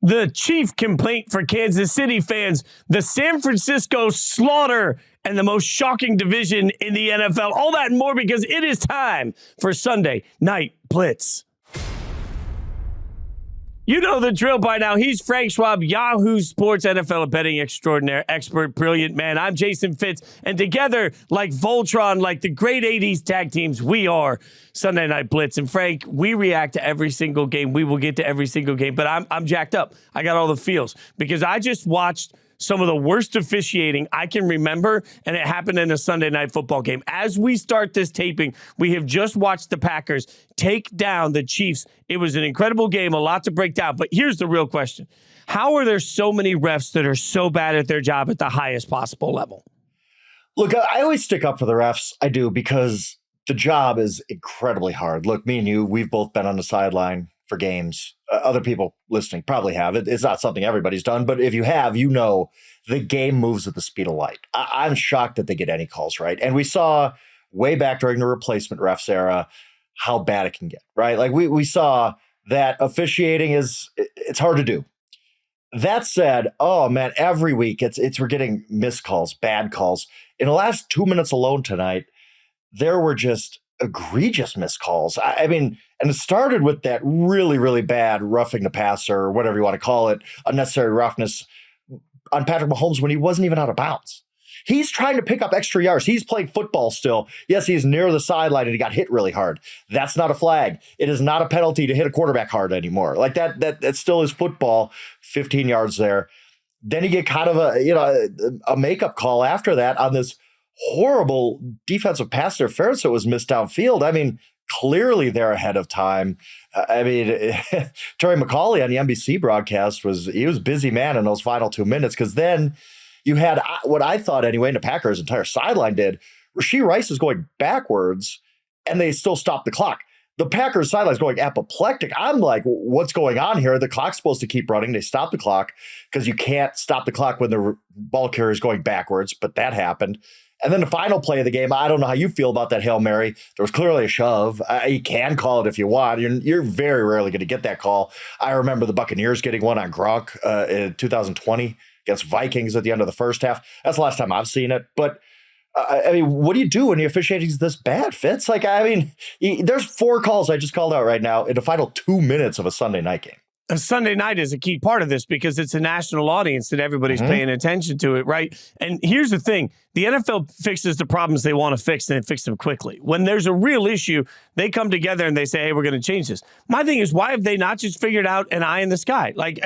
The chief complaint for Kansas City fans, the San Francisco slaughter, and the most shocking division in the NFL. All that and more because it is time for Sunday Night Blitz. You know the drill by now. He's Frank Schwab, Yahoo Sports NFL betting extraordinaire, expert, brilliant man. I'm Jason Fitz, and together, like Voltron, like the great 80s tag teams, we are Sunday Night Blitz. And Frank, we react to every single game. We will get to every single game, but I'm jacked up. I got all the feels because I just watched some of the worst officiating I can remember, and it happened in a Sunday Night Football game. As we start this taping, we have just watched the Packers take down the Chiefs. It was an incredible game, a lot to break down, but here's the real question. How are there so many refs that are so bad at their job at the highest possible level? Look, I always stick up for the refs. I do, because the job is incredibly hard. Look, me and you, we've both been on the sideline for games. Other people listening probably have. It's not something everybody's done, but if you have, you know the game moves at the speed of light. I'm shocked that they get any calls right. And we saw way back during the replacement refs era how bad it can get, right? Like we saw that officiating it's hard to do. That said, oh man, every week we're getting missed calls, bad calls. In the last 2 minutes alone tonight, there were just egregious missed calls. I mean, and it started with that really, really bad roughing the passer, or whatever you want to call it, unnecessary roughness on Patrick Mahomes when he wasn't even out of bounds. He's trying to pick up extra yards. He's playing football still. Yes, he's near the sideline and he got hit really hard. That's not a flag. It is not a penalty to hit a quarterback hard anymore. Like that still is football, 15 yards there. Then you get kind of a makeup call after that on this horrible defensive pass interference that was missed downfield. I mean, clearly they're ahead of time. I mean, Terry McAuley on the NBC broadcast was busy man in those final 2 minutes, because then you had what I thought anyway, and the Packers' entire sideline did. Rashee Rice is going backwards, and they still stop the clock. The Packers' sideline is going apoplectic. I'm like, what's going on here? The clock's supposed to keep running. They stop the clock because you can't stop the clock when the ball carrier is going backwards, but that happened. And then the final play of the game, I don't know how you feel about that Hail Mary. There was clearly a shove. You can call it if you want. You're very rarely going to get that call. I remember the Buccaneers getting one on Gronk in 2020 against Vikings at the end of the first half. That's the last time I've seen it. But, I mean, what do you do when the officiating is this bad, Fitz? Like, I mean, there's 4 calls I just called out right now in the final 2 minutes of a Sunday night game. A Sunday night is a key part of this because it's a national audience and everybody's paying attention to it, right? And here's the thing. The NFL fixes the problems they want to fix and they fix them quickly. When there's a real issue, they come together and they say, hey, we're going to change this. My thing is, why have they not just figured out an eye in the sky? Like,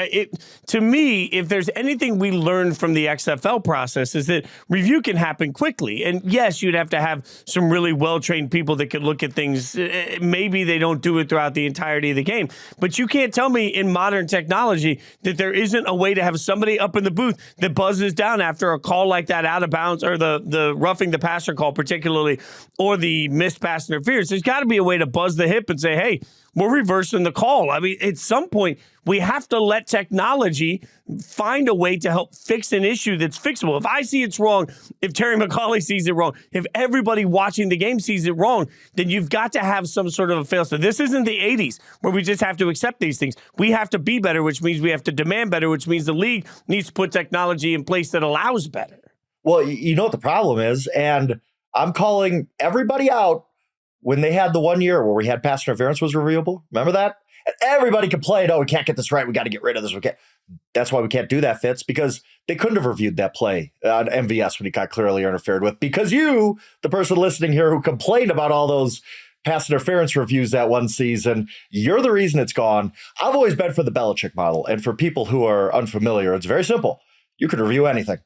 to me, if there's anything we learned from the XFL process is that review can happen quickly. And yes, you'd have to have some really well-trained people that could look at things. Maybe they don't do it throughout the entirety of the game. But you can't tell me in modern technology that there isn't a way to have somebody up in the booth that buzzes down after a call like that out of bounds, or the roughing the passer call particularly, or the missed pass interference. There's got to be a way to buzz the hip and say, hey, we're reversing the call. I mean, at some point, we have to let technology find a way to help fix an issue that's fixable. If I see it's wrong, if Terry McAuley sees it wrong, if everybody watching the game sees it wrong, then you've got to have some sort of a fail. So this isn't the 80s where we just have to accept these things. We have to be better, which means we have to demand better, which means the league needs to put technology in place that allows better. Well, you know what the problem is, and I'm calling everybody out when they had the 1 year where we had pass interference was reviewable. Remember that? And everybody complained, oh, we can't get this right. We got to get rid of this. We can't. That's why we can't do that, Fitz, because they couldn't have reviewed that play on MVS when he got clearly interfered with, because you, the person listening here who complained about all those pass interference reviews that one season, you're the reason it's gone. I've always been for the Belichick model. And for people who are unfamiliar, it's very simple. You can review anything.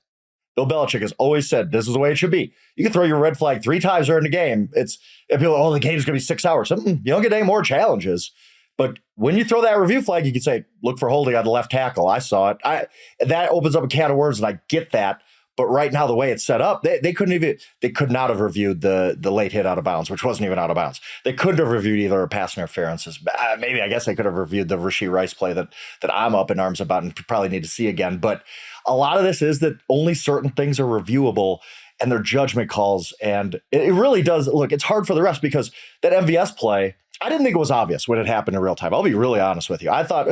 Bill Belichick has always said this is the way it should be. You can throw your red flag 3 times during the game. If people, the game's going to be 6 hours. You don't get any more challenges. But when you throw that review flag, you can say, look for holding on the left tackle. I saw it. That opens up a can of worms, and I get that. But right now, the way it's set up, they could not have reviewed the late hit out of bounds, which wasn't even out of bounds. They couldn't have reviewed either a pass interferences. Maybe, I guess they could have reviewed the Rashee Rice play that I'm up in arms about and probably need to see again. But a lot of this is that only certain things are reviewable, and they're judgment calls. And it really does, look, it's hard for the refs because that MVS play, I didn't think it was obvious when it happened in real time. I'll be really honest with you. I thought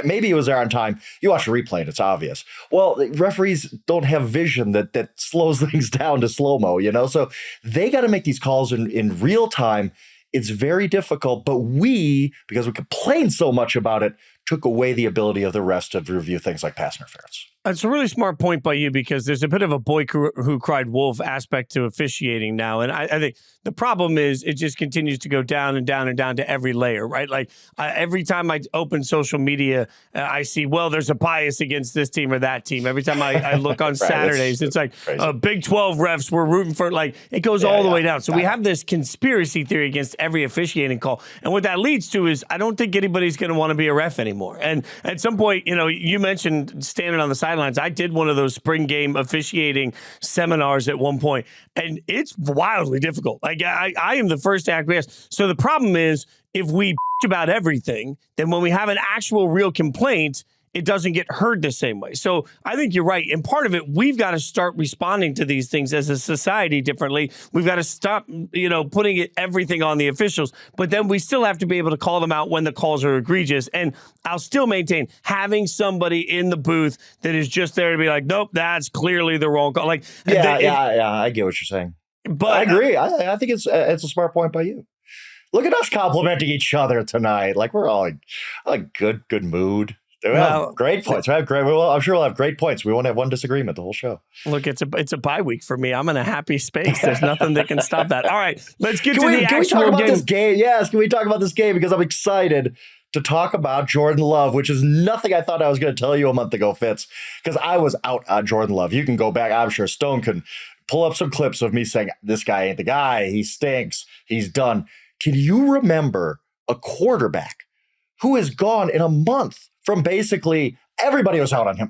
maybe it was there on time. You watch the replay and it's obvious. Well, referees don't have vision that slows things down to slow-mo, So they got to make these calls in real time. It's very difficult, but because we complain so much about it, took away the ability of the refs to review things like pass interference. It's a really smart point by you because there's a bit of a boy who cried wolf aspect to officiating now. And I think the problem is it just continues to go down and down and down to every layer, right? Like every time I open social media, I see, well, there's a bias against this team or that team. Every time I look on Saturdays, it's like Big 12 refs were rooting for, it goes all the way down. So we have this conspiracy theory against every officiating call. And what that leads to is I don't think anybody's going to want to be a ref anymore. And at some point, you mentioned standing on the sidelines. I did one of those spring game officiating seminars at one point, and it's wildly difficult. Like I am the first to acquiesce. So the problem is if we about everything, then when we have an actual real complaint, it doesn't get heard the same way. So I think you're right. And part of it, we've got to start responding to these things as a society differently. We've got to stop, putting everything on the officials. But then we still have to be able to call them out when the calls are egregious. And I'll still maintain having somebody in the booth that is just there to be like, nope, that's clearly the wrong call. I get what you're saying. But I agree. I think it's a smart point by you. Look at us complimenting each other tonight. Like we're all like good mood. We have great points. I'm sure we'll have great points. We won't have one disagreement the whole show. Look, it's a bye week for me. I'm in a happy space. There's nothing that can stop that. All right, let's get to the actual game. Can we talk about this game? Yes, can we talk about this game? Because I'm excited to talk about Jordan Love, which is nothing I thought I was going to tell you a month ago, Fitz, because I was out on Jordan Love. You can go back. I'm sure Stone can pull up some clips of me saying, this guy ain't the guy. He stinks. He's done. Can you remember a quarterback who has gone in a month from basically everybody was out on him?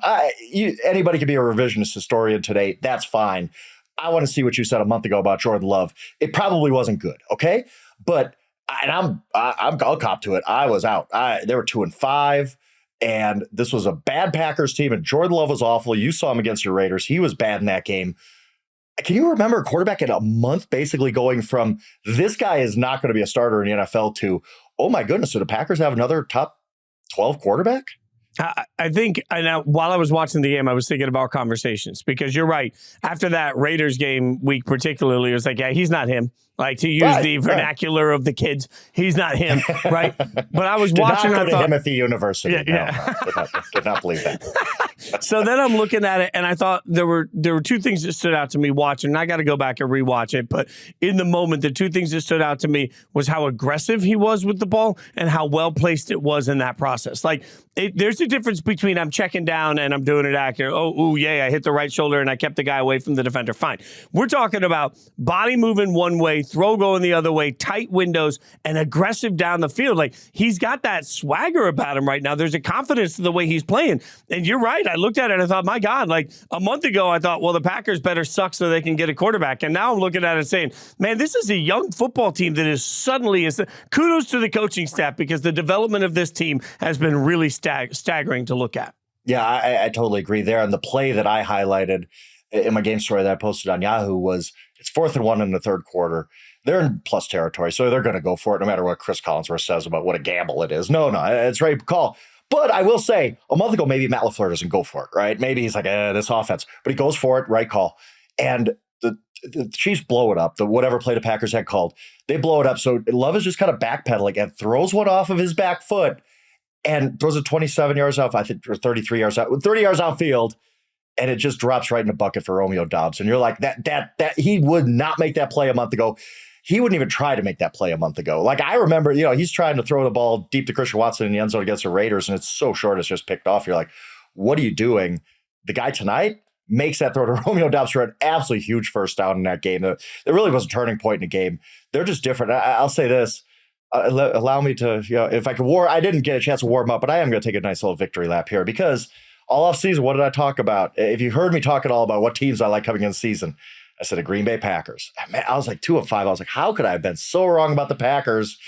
Anybody could be a revisionist historian today. That's fine. I want to see what you said a month ago about Jordan Love. It probably wasn't good, okay? But I'll cop to it. I was out. They were 2-5, and this was a bad Packers team, and Jordan Love was awful. You saw him against your Raiders. He was bad in that game. Can you remember a quarterback in a month basically going from this guy is not going to be a starter in the NFL to, oh my goodness, so the Packers have another top 12 quarterback? I think while I was watching the game, I was thinking about conversations because you're right. After that Raiders game week particularly, it was like, yeah, he's not him. Like to use the vernacular of the kids, he's not him, right? But I was watching. Not I thought, him at the university. Yeah. No, did not believe that. So then I'm looking at it, and I thought there were two things that stood out to me watching. And I got to go back and rewatch it, but in the moment, the two things that stood out to me was how aggressive he was with the ball and how well placed it was in that process. Like there's a difference between I'm checking down and I'm doing it accurate. I hit the right shoulder and I kept the guy away from the defender. Fine. We're talking about body moving one way, throw going the other way, tight windows, and aggressive down the field. Like he's got that swagger about him right now. There's a confidence to the way he's playing. And you're right. I looked at it and I thought, my God, like a month ago, I thought, well, the Packers better suck so they can get a quarterback. And now I'm looking at it saying, man, this is a young football team that is suddenly kudos to the coaching staff because the development of this team has been really staggering to look at. Yeah, I totally agree there. And the play that I highlighted in my game story that I posted on Yahoo was it's 4th and 1 in the third quarter. They're in plus territory, so they're going to go for it no matter what Chris Collinsworth says about what a gamble it is. No, it's right call. But I will say, a month ago, maybe Matt LaFleur doesn't go for it, right? Maybe he's like, this offense. But he goes for it, right call. And the Chiefs blow it up. Whatever play the Packers had called, they blow it up. So Love is just kind of backpedaling and throws one off of his back foot and throws it 27 yards out, I think, or 33 yards out, 30 yards outfield. And it just drops right in the bucket for Romeo Doubs. And you're like, that he would not make that play a month ago. He wouldn't even try to make that play a month ago. Like I remember, he's trying to throw the ball deep to Christian Watson in the end zone against the Raiders, and it's so short, it's just picked off. You're like, what are you doing? The guy tonight makes that throw to Romeo Doubs for an absolutely huge first down in that game. There really was a turning point in the game. They're just different. I'll say this. Allow me to, if I could I didn't get a chance to warm up, but I am going to take a nice little victory lap here because all off season, what did I talk about? If you heard me talk at all about what teams I like coming in the season, I said the Green Bay Packers. Man, I was like 2-5. I was like, how could I have been so wrong about the Packers?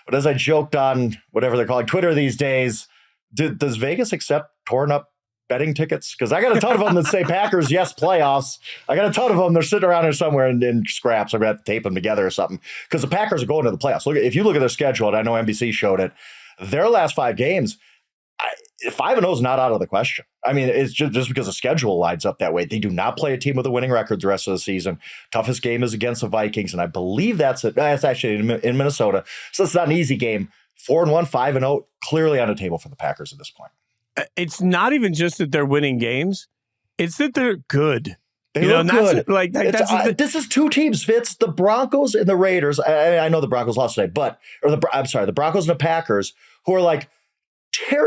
But as I joked on whatever they're calling Twitter these days, does Vegas accept torn up betting tickets? Because I got a ton of them that say Packers, yes, playoffs. I got a ton of them. They're sitting around here somewhere in scraps. I'm going to have to tape them together or something. Because the Packers are going to the playoffs. If you look at their schedule, and I know NBC showed it, their last 5 games, 5-0 is not out of the question. I mean, it's just because the schedule lines up that way. They do not play a team with a winning record the rest of the season. Toughest game is against the Vikings, and I believe that's actually in Minnesota. So it's not an easy game. 4-1, 5-0, clearly on the table for the Packers at this point. It's not even just that they're winning games; it's that they're good. They look good. This is 2 teams, Fitz. The Broncos and the Raiders. I know the Broncos lost today, the Broncos and the Packers, who are like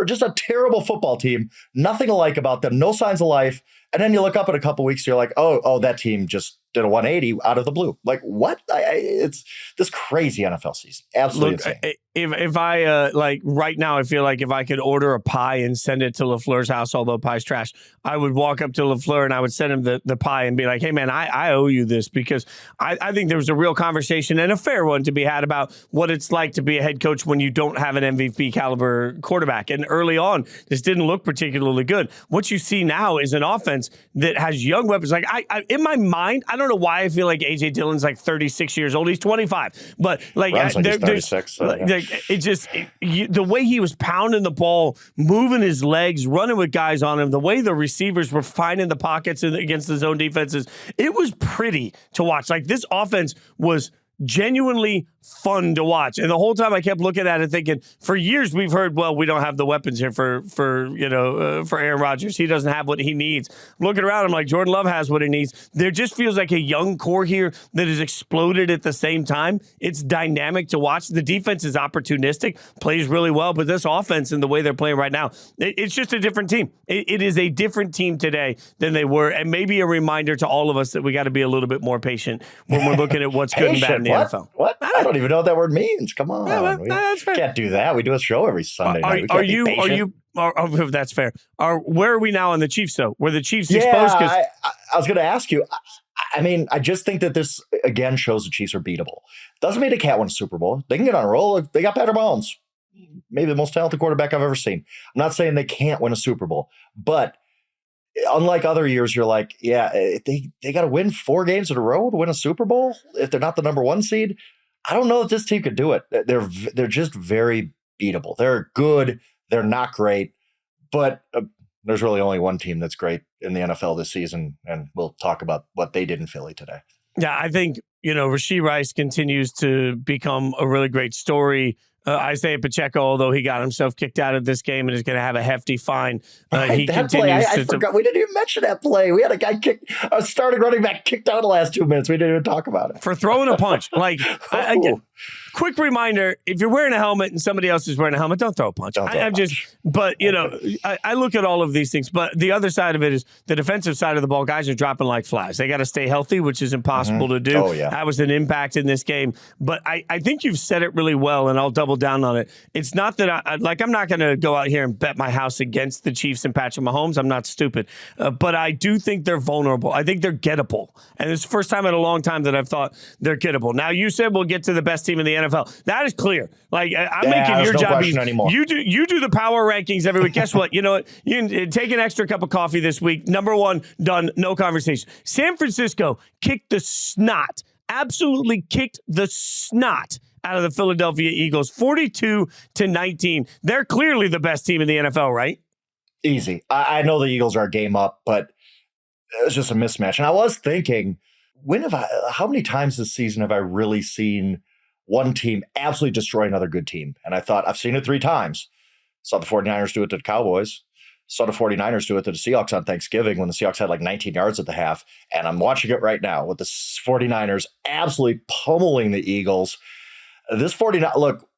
just a terrible football team. Nothing to like about them. No signs of life. And then you look up in a couple weeks, you're like, oh, that team just did a 180 out of the blue. Like, what? It's this crazy NFL season. Absolutely insane. If I right now, I feel like if I could order a pie and send it to LaFleur's house, although pie's trash, I would walk up to LaFleur and I would send him the pie and be like, hey, man, I owe you this, because I think there was a real conversation and a fair one to be had about what it's like to be a head coach when you don't have an MVP caliber quarterback. And early on, this didn't look particularly good. What you see now is an offense that has young weapons. Like I in my mind, I don't know why I feel like A.J. Dillon's like 36 years old. He's 25. But he's 36. The way he was pounding the ball, moving his legs, running with guys on him, the way the receivers were finding the pockets against the zone defenses, it was pretty to watch. Like, this offense was genuinely fun to watch. And the whole time I kept looking at it thinking, for years we've heard, well, we don't have the weapons here for Aaron Rodgers. He doesn't have what he needs. Looking around, I'm like, Jordan Love has what he needs. There just feels like a young core here that has exploded at the same time. It's dynamic to watch. The defense is opportunistic, plays really well, but this offense and the way they're playing right now, it's just a different team. It is a different team today than they were, and maybe a reminder to all of us that we got to be a little bit more patient when we're looking at what's good and bad in the NFL. What? I don't even know what that word means. Come on. Yeah, that's fair. Can't do that. We do a show every Sunday night. That's fair. Where are we now on the Chiefs, though? Were the Chiefs exposed? I was going to ask you. I mean, I just think that this, again, shows the Chiefs are beatable. Doesn't mean they can't win a Super Bowl. They can get on a roll. They got Patrick Mahomes, maybe the most talented quarterback I've ever seen. I'm not saying they can't win a Super Bowl, but unlike other years, you're like, yeah, they got to win 4 games in a row to win a Super Bowl if they're not the number 1 seed. I don't know if this team could do it. They're just very beatable. They're good. They're not great, but there's really only one team that's great in the NFL this season, and we'll talk about what they did in Philly today. Yeah, I think, Rashee Rice continues to become a really great story. Isaiah Pacheco, although he got himself kicked out of this game and is going to have a hefty fine. I forgot. We didn't even mention that play. We had a guy starting running back kicked out in the last 2 minutes. We didn't even talk about it. For throwing a punch. Again, quick reminder, if you're wearing a helmet and somebody else is wearing a helmet, don't throw a punch. I look at all of these things, but the other side of it is the defensive side of the ball. Guys are dropping like flies. They got to stay healthy, which is impossible to do. Oh, yeah. That was an impact in this game. But I think you've said it really well, and I'll double down on it. It's not that I'm not going to go out here and bet my house against the Chiefs and Patrick Mahomes. I'm not stupid. But I do think they're vulnerable. I think they're gettable. And it's the first time in a long time that I've thought they're gettable. Now, you said we'll get to the best team in the NFL. That is clear. I'm making your job easy. Anymore. You do the power rankings every week. Guess what? You know what? You can take an extra cup of coffee this week. Number 1, done. No conversation. San Francisco kicked the snot. Absolutely kicked the snot out of the Philadelphia Eagles, 42-19. They're clearly the best team in the NFL, right? Easy. I know the Eagles are a game up, but it was just a mismatch. And I was thinking, how many times this season have I really seen one team absolutely destroy another good team? And I thought, I've seen it 3 times. Saw the 49ers do it to the Cowboys. Saw the 49ers do it to the Seahawks on Thanksgiving when the Seahawks had like 19 yards at the half. And I'm watching it right now with the 49ers absolutely pummeling the Eagles. This 49, look,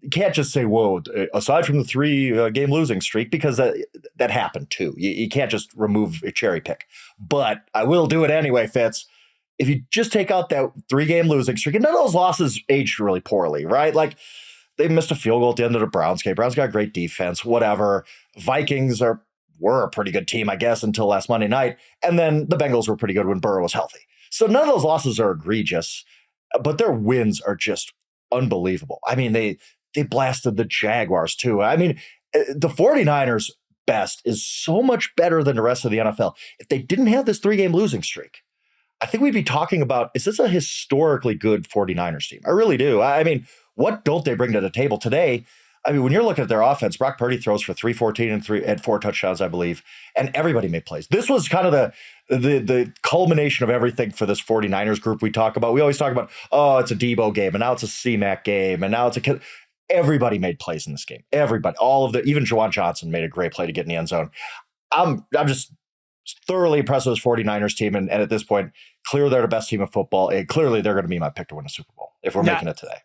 you can't just say, whoa, aside from the 3-game losing streak, because that happened too. You can't just remove a cherry pick. But I will do it anyway, Fitz. If you just take out that 3-game losing streak, and none of those losses aged really poorly, right? Like, they missed a field goal at the end of the Browns game. Browns got great defense, whatever. Vikings were a pretty good team, I guess, until last Monday night. And then the Bengals were pretty good when Burrow was healthy. So none of those losses are egregious, but their wins are just unbelievable. I mean, they blasted the Jaguars too. I mean, the 49ers best is so much better than the rest of the NFL. If they didn't have this 3-game losing streak, I think we'd be talking about, is this a historically good 49ers team? I really do. I mean, what don't they bring to the table today? I mean, when you're looking at their offense, Brock Purdy throws for 314 and 4 touchdowns, I believe, and everybody made plays. This was kind of the culmination of everything for this 49ers group we talk about. We always talk about, oh, it's a Debo game, and now it's a C-Mac game, and now it's a everybody made plays in this game. Everybody, even Juwan Johnson made a great play to get in the end zone. I'm just thoroughly impressed with this 49ers team, and at this point, clearly they're the best team of football, and clearly they're going to be my pick to win a Super Bowl if we're making it today.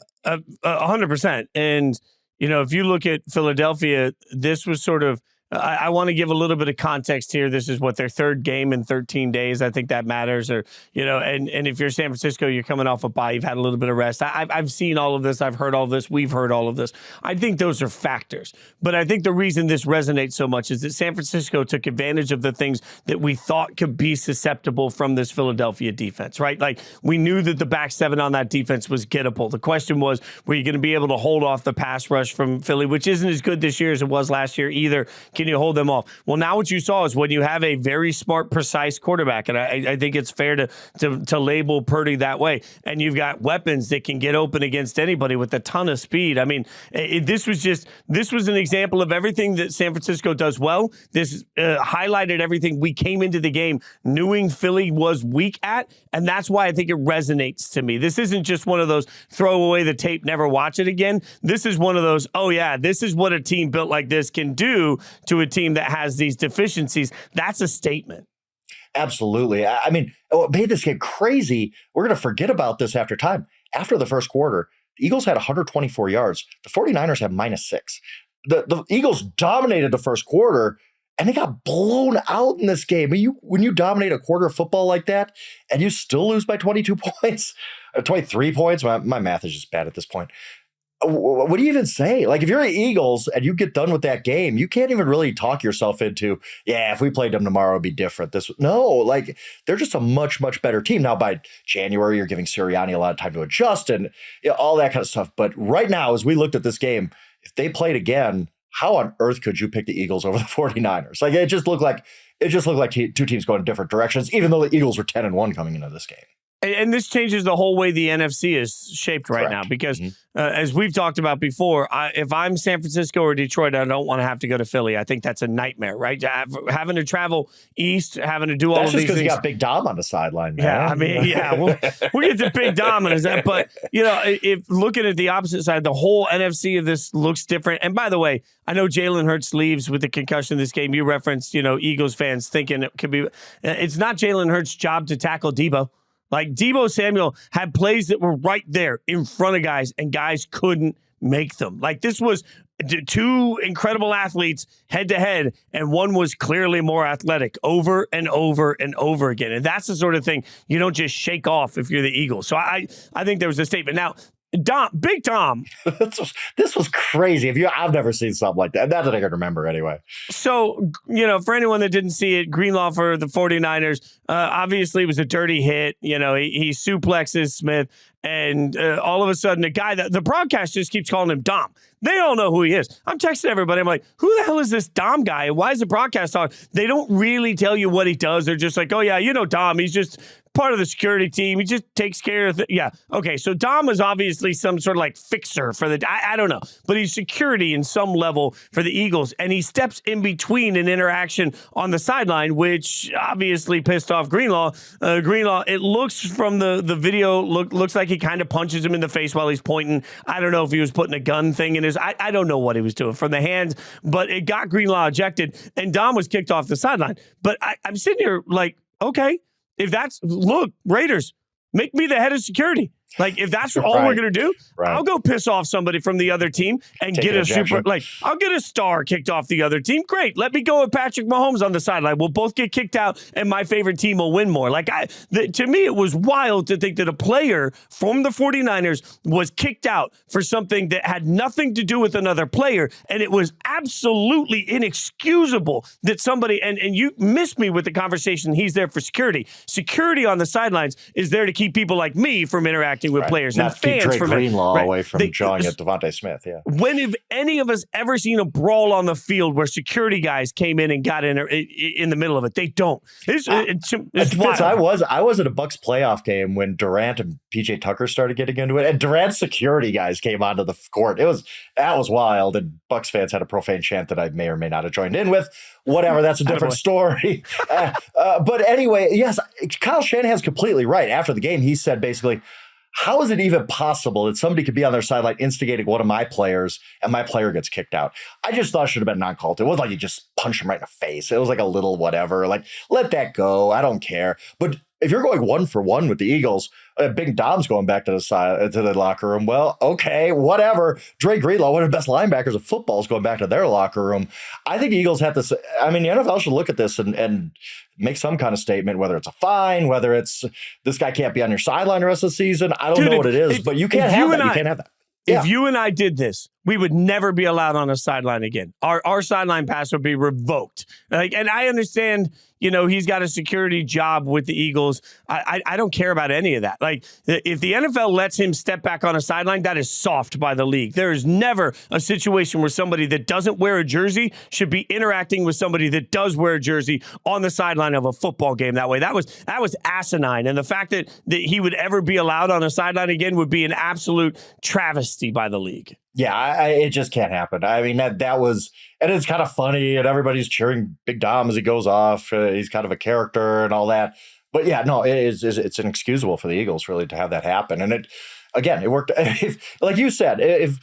100%. And if you look at Philadelphia, this was sort of, I want to give a little bit of context here. This is what their third game in 13 days. I think that matters. Or, and if you're San Francisco, you're coming off a bye, you've had a little bit of rest. I've seen all of this. I've heard all of this. We've heard all of this. I think those are factors. But I think the reason this resonates so much is that San Francisco took advantage of the things that we thought could be susceptible from this Philadelphia defense, right? Like, we knew that the back seven on that defense was gettable. The question was, were you going to be able to hold off the pass rush from Philly, which isn't as good this year as it was last year either? Can you hold them off? Well, now what you saw is when you have a very smart, precise quarterback, and I think it's fair to label Purdy that way, and you've got weapons that can get open against anybody with a ton of speed. I mean, this was an example of everything that San Francisco does well. This highlighted everything we came into the game knowing Philly was weak at, and that's why I think it resonates to me. This isn't just one of those throw away the tape, never watch it again. This is one of those, oh yeah, this is what a team built like this can do to a team that has these deficiencies. That's a statement. Absolutely. I mean, what made this game crazy, we're going to forget about this after time. After the first quarter, the Eagles had 124 yards. The 49ers had -6. The Eagles dominated the first quarter, and they got blown out in this game. When you dominate a quarter of football like that, and you still lose by 22 points, 23 points, my math is just bad at this point. What do you even say? Like, if you're the Eagles and you get done with that game, you can't even really talk yourself into, yeah, if we played them tomorrow, it'd be different. They're just a much, much better team. Now, by January, you're giving Sirianni a lot of time to adjust and all that kind of stuff. But right now, as we looked at this game, if they played again, how on earth could you pick the Eagles over the 49ers? Like, it just looked like two teams going in different directions, even though the Eagles were 10-1 coming into this game. And this changes the whole way the NFC is shaped right now because, as we've talked about before, if I'm San Francisco or Detroit, I don't want to have to go to Philly. I think that's a nightmare, right? Having to travel east, having to do all of these things. That's just because you got Big Dom on the sideline, man. Yeah, I mean, we'll get to Big Dom and that. But, if looking at the opposite side, the whole NFC of this looks different. And by the way, I know Jalen Hurts leaves with the concussion this game. You referenced, Eagles fans thinking it could be. It's not Jalen Hurts' job to tackle Debo. Like, Debo Samuel had plays that were right there in front of guys, and guys couldn't make them. Like, this was two incredible athletes head to head, and one was clearly more athletic over and over and over again. And that's the sort of thing you don't just shake off if you're the Eagles. So I think there was a statement. Now, Big Tom. This was crazy. I've never seen something like that. Not that I can remember anyway. So, for anyone that didn't see it, Greenlaw for the 49ers, obviously it was a dirty hit. He suplexes Smith, and all of a sudden, a guy that the broadcast just keeps calling him Dom. They all know who he is. I'm texting everybody. I'm like, who the hell is this Dom guy? Why is the broadcast talking? They don't really tell you what he does. They're just like, oh, yeah, Dom. He's just part of the security team. He just takes care of yeah. Okay. So Dom is obviously some sort of like fixer for I don't know, but he's security in some level for the Eagles. And he steps in between an interaction on the sideline, which obviously pissed off Greenlaw. Greenlaw, it looks from the video, looks like he kind of punches him in the face while he's pointing. I don't know if he was putting a gun thing in his, I don't know what he was doing from the hands, but it got Greenlaw ejected and Dom was kicked off the sideline. But I'm sitting here like, okay, if look, Raiders, make me the head of security. Like, if that's all we're going to do, I'll go piss off somebody from the other team and get I'll get a star kicked off the other team. Great. Let me go with Patrick Mahomes on the sideline. We'll both get kicked out and my favorite team will win more. Like, to me, it was wild to think that a player from the 49ers was kicked out for something that had nothing to do with another player. And it was absolutely inexcusable that somebody, and you missed me with the conversation, he's there for security. Security on the sidelines is there to keep people like me from interacting interacting with players Not and fans. keep Drake Greenlaw away from They- jawing at Devontae Smith. Yeah. When have any of us ever seen a brawl on the field where security guys came in and got in the middle of it? They don't. It's wild. I was at a Bucs playoff game when Durant and PJ Tucker started getting into it, and Durant's security guys came onto the court. That was wild, and Bucs fans had a profane chant that I may or may not have joined in with. Whatever, that's a different story. But anyway, yes, Kyle Shanahan's completely right. After the game, he said basically, how is it even possible that somebody could be on their sideline instigating one of my players and my player gets kicked out? I just thought it should have been non-called. It wasn't like you just punch him right in the face. It was like a little whatever. Like, let that go. I don't care. But if you're going 1-for-1 with the Eagles, Big Dom's going back to the locker room. Well, okay, whatever. Drake Greenlaw, one of the best linebackers of football, is going back to their locker room. I think the Eagles have to. I mean, the NFL should look at this and make some kind of statement, whether it's a fine, whether it's this guy can't be on your sideline the rest of the season. I don't know what it is, but you can't have that. You can't have that. If you and I did this, we would never be allowed on a sideline again. Our sideline pass would be revoked. And I understand, he's got a security job with the Eagles. I don't care about any of that. Like, if the NFL lets him step back on a sideline, that is soft by the league. There is never a situation where somebody that doesn't wear a jersey should be interacting with somebody that does wear a jersey on the sideline of a football game that way. That was asinine. And the fact that he would ever be allowed on a sideline again would be an absolute travesty by the league. Yeah, it just can't happen. I mean, that was, and it's kind of funny, and everybody's cheering Big Dom as he goes off. He's kind of a character and all that. But yeah, no, it's inexcusable for the Eagles really to have that happen. And it worked. Like you said, if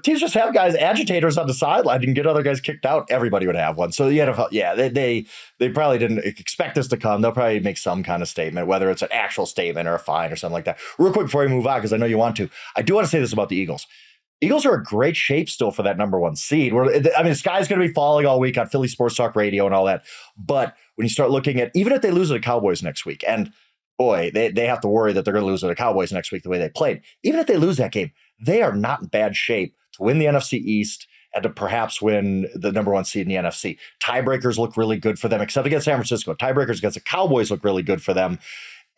teams just have guys, agitators on the sideline and get other guys kicked out, everybody would have one. So the NFL, they probably didn't expect this to come. They'll probably make some kind of statement, whether it's an actual statement or a fine or something like that. Real quick before we move on, because I know you want to, I do want to say this about the Eagles. Eagles are in great shape still for that number one seed. The sky's going to be falling all week on Philly Sports Talk Radio and all that. But when you start looking at, even if they lose to the Cowboys next week, and boy, they have to worry that they're going to lose to the Cowboys next week the way they played. Even if they lose that game, they are not in bad shape to win the NFC East and to perhaps win the number one seed in the NFC. Tiebreakers look really good for them, except against San Francisco. Tiebreakers against the Cowboys look really good for them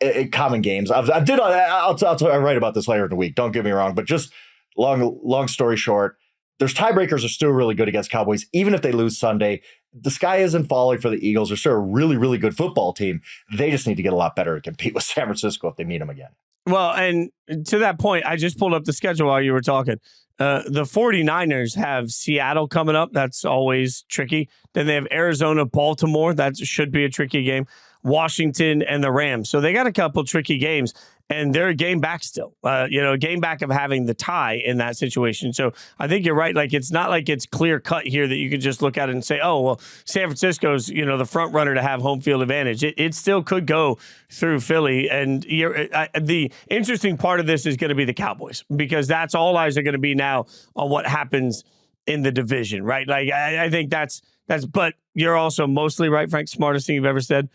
in common games. I'll write about this later in the week. Don't get me wrong, but just long story short, there's tiebreakers are still really good against Cowboys, even if they lose Sunday. The sky isn't falling for the Eagles. They're still a really, really good football team. They just need to get a lot better to compete with San Francisco if they meet them again. Well, and to that point, I just pulled up the schedule while you were talking. The 49ers have Seattle coming up. That's always tricky. Then they have Arizona, Baltimore. That should be a tricky game. Washington and the Rams. So they got a couple tricky games. And they're a game back still, a game back of having the tie in that situation. So I think you're right. Like, it's not like it's clear cut here that you could just look at it and say, oh, well, San Francisco's, the front runner to have home field advantage. It still could go through Philly. And the interesting part of this is going to be the Cowboys, because that's all eyes are going to be now on what happens in the division, right? Like, I think that's, but you're also mostly right, Frank, smartest thing you've ever said.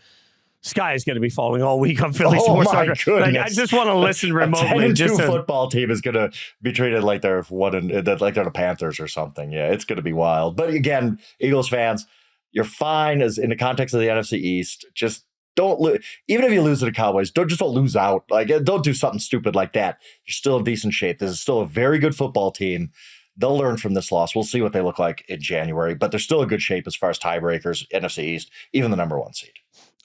Sky is going to be falling all week on Philly Sports Talk. Like, I just want to listen remotely. A 10-2 football team is going to be treated like they're like they're the Panthers or something. Yeah, it's going to be wild. But again, Eagles fans, you're fine as in the context of the NFC East. Just don't even if you lose to the Cowboys, don't lose out. Like, don't do something stupid like that. You're still in decent shape. This is still a very good football team. They'll learn from this loss. We'll see what they look like in January, but they're still in good shape as far as tiebreakers, NFC East, even the number one seed.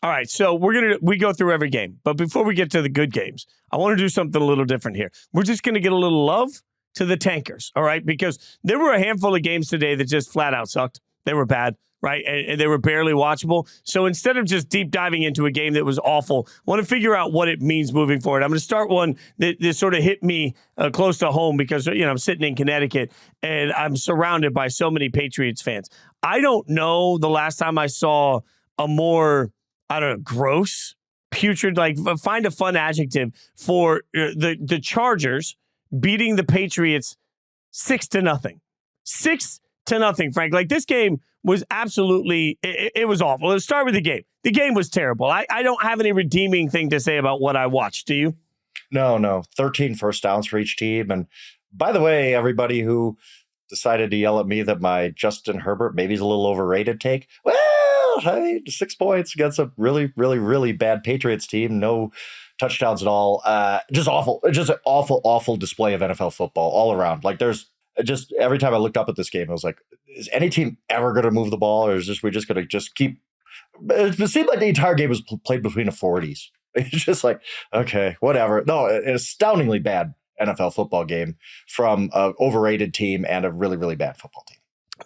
All right, so we go through every game. But before we get to the good games, I want to do something a little different here. We're just going to get a little love to the tankers, all right? Because there were a handful of games today that just flat out sucked. They were bad, right? And they were barely watchable. So instead of just deep diving into a game that was awful, I want to figure out what it means moving forward. I'm going to start one that sort of hit me close to home because, I'm sitting in Connecticut and I'm surrounded by so many Patriots fans. I don't know the last time I saw a more, gross, putrid, like, find a fun adjective for the Chargers beating the Patriots 6-0. 6-0, Frank. Like, this game was absolutely, it was awful. Let's start with the game. The game was terrible. I don't have any redeeming thing to say about what I watched. Do you? No. 13 first downs for each team. And by the way, everybody who decided to yell at me that my Justin Herbert maybe is a little overrated take, well, hey, 6 points against a really, really, really bad Patriots team. No touchdowns at all. Just awful. Just an awful display of NFL football all around. Like there's just every time I looked up at this game, I was like, is any team ever going to move the ball, or is this we just going to just keep? It seemed like the entire game was played between the 40s. It's just like, okay, whatever. No, an astoundingly bad NFL football game from an overrated team and a really, really bad football team.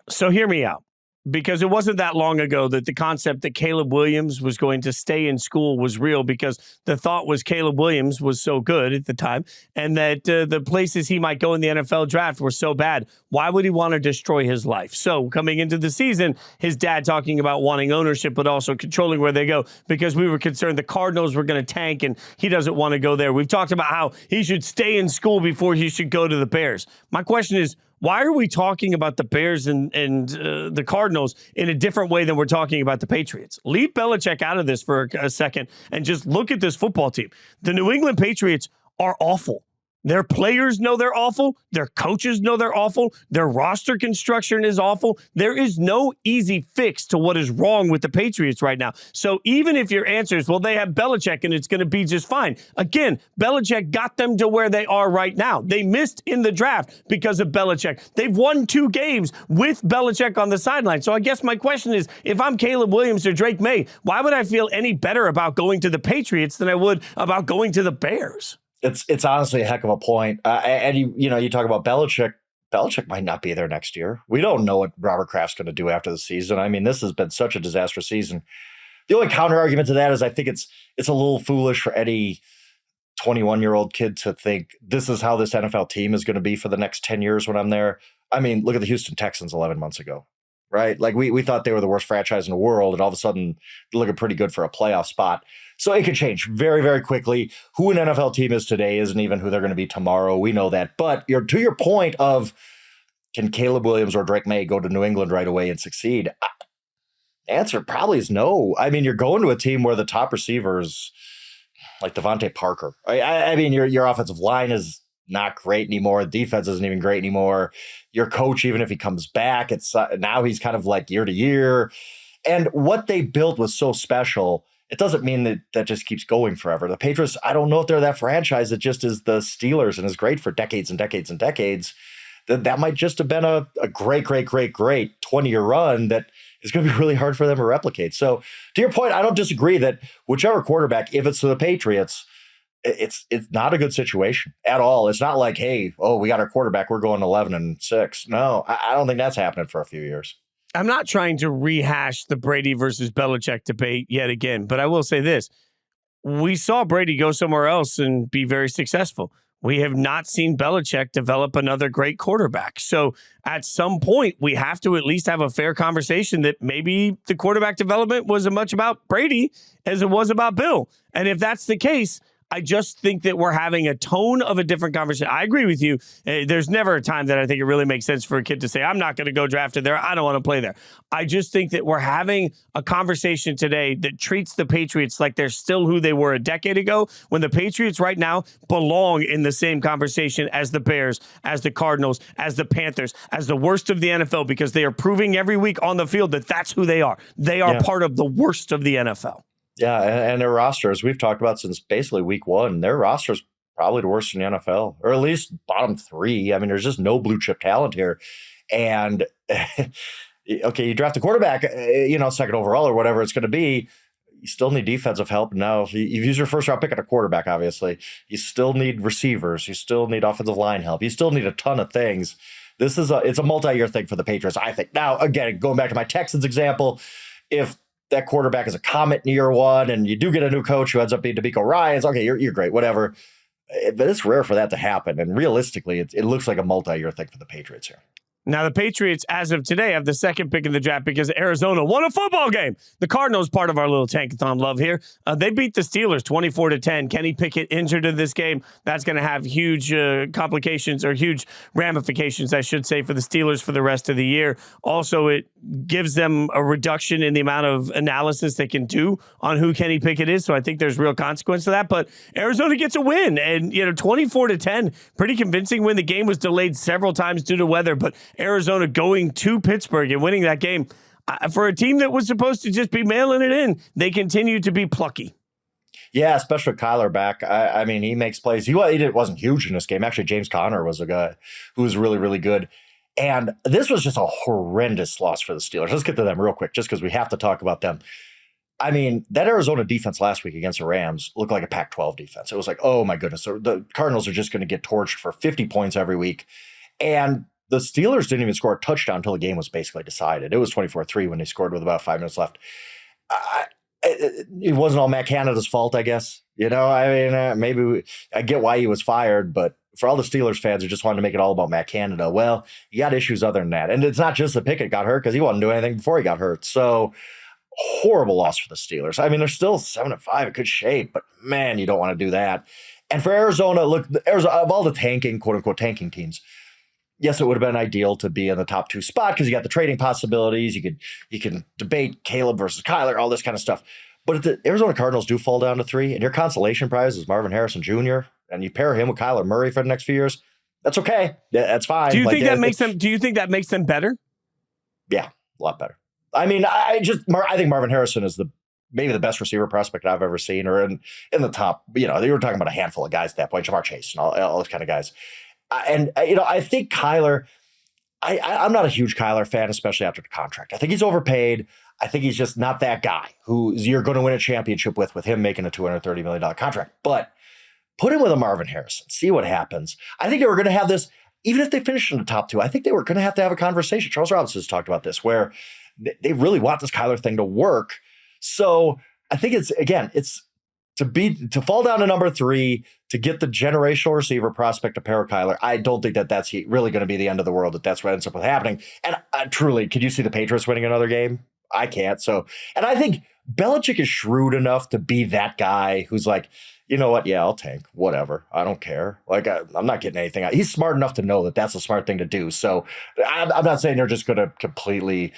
So hear me out. Because it wasn't that long ago that the concept that Caleb Williams was going to stay in school was real, because the thought was Caleb Williams was so good at the time, and that the places he might go in the NFL draft were so bad. Why would he want to destroy his life? So coming into the season, his dad talking about wanting ownership, but also controlling where they go, because we were concerned the Cardinals were going to tank and he doesn't want to go there. We've talked about how he should stay in school before he should go to the Bears. My question is, why are we talking about the Bears and the Cardinals in a different way than we're talking about the Patriots? Leave Belichick out of this for a second and just look at this football team. The New England Patriots are awful. Their players know they're awful. Their coaches know they're awful. Their roster construction is awful. There is no easy fix to what is wrong with the Patriots right now. So even if your answer is, well, they have Belichick and it's going to be just fine. Again, Belichick got them to where they are right now. They missed in the draft because of Belichick. They've won 2 games with Belichick on the sideline. So I guess my question is, if I'm Caleb Williams or Drake May, why would I feel any better about going to the Patriots than I would about going to the Bears? It's honestly a heck of a point. And you talk about Belichick. Belichick might not be there next year. We don't know what Robert Kraft's going to do after the season. I mean, this has been such a disastrous season. The only counter argument to that is I think it's a little foolish for any 21-year-old kid to think this is how this NFL team is going to be for the next 10 years when I'm there. I mean, look at the Houston Texans 11 months ago, right? Like we thought they were the worst franchise in the world, and all of a sudden they're looking pretty good for a playoff spot. So it could change very, very quickly. Who an NFL team is today isn't even who they're going to be tomorrow. We know that. But to your point of, can Caleb Williams or Drake May go to New England right away and succeed? The answer probably is no. I mean, you're going to a team where the top receivers, like Devontae Parker. I mean, your offensive line is not great anymore. Defense isn't even great anymore. Your coach, even if he comes back, it's now he's kind of like year to year. And what they built was so special. It doesn't mean that just keeps going forever. The Patriots, I don't know if they're that franchise that just is the Steelers and is great for decades and decades and decades. That might just have been a great 20-year run that is going to be really hard for them to replicate. So to your point, I don't disagree that whichever quarterback, if it's to the Patriots, it's not a good situation at all. It's not like, hey, we got our quarterback, we're going 11-6. No, I don't think that's happening for a few years. I'm not trying to rehash the Brady versus Belichick debate yet again, but I will say this. We saw Brady go somewhere else and be very successful. We have not seen Belichick develop another great quarterback. So at some point, we have to at least have a fair conversation that maybe the quarterback development was as much about Brady as it was about Bill. And if that's the case, I just think that we're having a tone of a different conversation. I agree with you. There's never a time that I think it really makes sense for a kid to say, I'm not going to go drafted there. I don't want to play there. I just think that we're having a conversation today that treats the Patriots like they're still who they were a decade ago, when the Patriots right now belong in the same conversation as the Bears, as the Cardinals, as the Panthers, as the worst of the NFL, because they are proving every week on the field that that's who they are. They are part of the worst of the NFL. Yeah, and their roster, as we've talked about since basically week 1, their roster is probably the worst in the NFL, or at least bottom 3. I mean, there's just no blue chip talent here. And, okay, you draft a quarterback, second overall or whatever it's going to be. You still need defensive help. Now, you've used your first round pick at a quarterback, obviously. You still need receivers. You still need offensive line help. You still need a ton of things. It's a multi-year thing for the Patriots, I think. Now, again, going back to my Texans example, if that quarterback is a comet in year 1 and you do get a new coach who ends up being DeMeco Ryans, okay, you're great, whatever. But it's rare for that to happen. And realistically, it looks like a multi-year thing for the Patriots here. Now, the Patriots, as of today, have the second pick in the draft because Arizona won a football game. The Cardinals, part of our little tankathon love here, they beat the Steelers 24-10. Kenny Pickett injured in this game. That's going to have huge complications, or huge ramifications, I should say, for the Steelers for the rest of the year. Also, it gives them a reduction in the amount of analysis they can do on who Kenny Pickett is. So I think there's real consequence to that. But Arizona gets a win, and 24-10, pretty convincing win. The game was delayed several times due to weather, but Arizona going to Pittsburgh and winning that game. For a team that was supposed to just be mailing it in, they continue to be plucky. Yeah, especially Kyler back. I mean, he makes plays. He wasn't huge in this game. Actually, James Conner was a guy who was really, really good. And this was just a horrendous loss for the Steelers. Let's get to them real quick, just because we have to talk about them. I mean, that Arizona defense last week against the Rams looked like a Pac-12 defense. It was like, oh my goodness, so the Cardinals are just going to get torched for 50 points every week. And the Steelers didn't even score a touchdown until the game was basically decided. It was 24-3 when they scored with about 5 minutes left. It wasn't all Matt Canada's fault, I guess. You know, I mean, I get why he was fired, but for all the Steelers fans who just wanted to make it all about Matt Canada, well, you got issues other than that. And it's not just the Pickett got hurt, because he wasn't doing anything before he got hurt. So horrible loss for the Steelers. I mean, they're still 7-5 in good shape, but man, you don't want to do that. And for Arizona, look, Arizona, of all the tanking, quote unquote, tanking teams, yes, it would have been ideal to be in the top 2 spot because you got the trading possibilities. You can debate Caleb versus Kyler, all this kind of stuff. But if the Arizona Cardinals do fall down to 3 and your consolation prize is Marvin Harrison Jr. and you pair him with Kyler Murray for the next few years, that's okay. That's fine. Do you think that makes them? Do you think that makes them better? Yeah, a lot better. I mean, I think Marvin Harrison is maybe the best receiver prospect I've ever seen, or in the top. You know, they were talking about a handful of guys at that point, Jamar Chase and all those kind of guys. And I think Kyler. I'm not a huge Kyler fan, especially after the contract. I think he's overpaid. I think he's just not that guy who you're going to win a championship with him making a $230 million contract. But put him with a Marvin Harrison, see what happens. I think they were going to have this, even if they finished in the top 2, I think they were going to have a conversation. Charles Robinson has talked about this, where they really want this Kyler thing to work. So I think it's to fall down to number 3, to get the generational receiver prospect to pair with Kyler. I don't think that's really going to be the end of the world, that's what ends up with happening. And truly, could you see the Patriots winning another game? I can't. So, and I think Belichick is shrewd enough to be that guy who's like, you know what? Yeah, I'll tank. Whatever. I don't care. Like, I'm not getting anything out. He's smart enough to know that that's a smart thing to do. So I'm not saying they're just going to completely,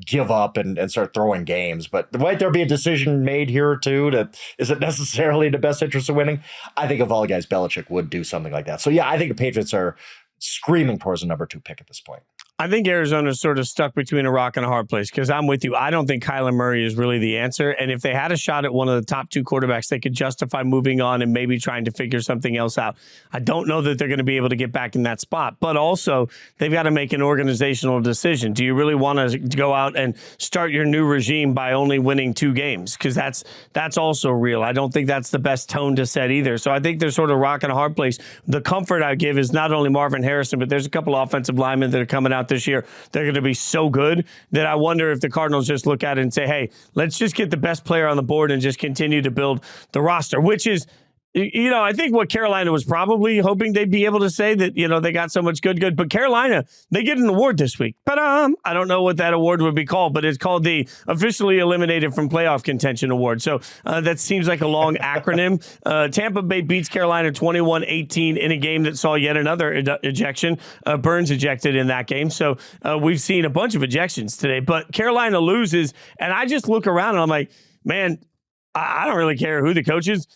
give up and start throwing games. But might there be a decision made here or two that isn't necessarily in the best interest of winning? I think of all guys, Belichick would do something like that. So, yeah, I think the Patriots are screaming towards the number 2 pick at this point. I think Arizona's sort of stuck between a rock and a hard place, because I'm with you. I don't think Kyler Murray is really the answer. And if they had a shot at one of the top 2 quarterbacks, they could justify moving on and maybe trying to figure something else out. I don't know that they're going to be able to get back in that spot. But also, they've got to make an organizational decision. Do you really want to go out and start your new regime by only winning 2 games? Because that's also real. I don't think that's the best tone to set either. So I think they're sort of rock and a hard place. The comfort I give is not only Marvin Harrison, but there's a couple of offensive linemen that are coming out this year. They're going to be so good that I wonder if the Cardinals just look at it and say, hey, let's just get the best player on the board and just continue to build the roster, which is, I think what Carolina was probably hoping they'd be able to say, that, they got so much good. But Carolina, they get an award this week. But I don't know what that award would be called, but it's called the Officially Eliminated from Playoff Contention Award. So that seems like a long acronym. Tampa Bay beats Carolina 21-18 in a game that saw yet another ejection. Burns ejected in that game. So we've seen a bunch of ejections today. But Carolina loses, and I just look around and I'm like, man, I don't really care who the coach is.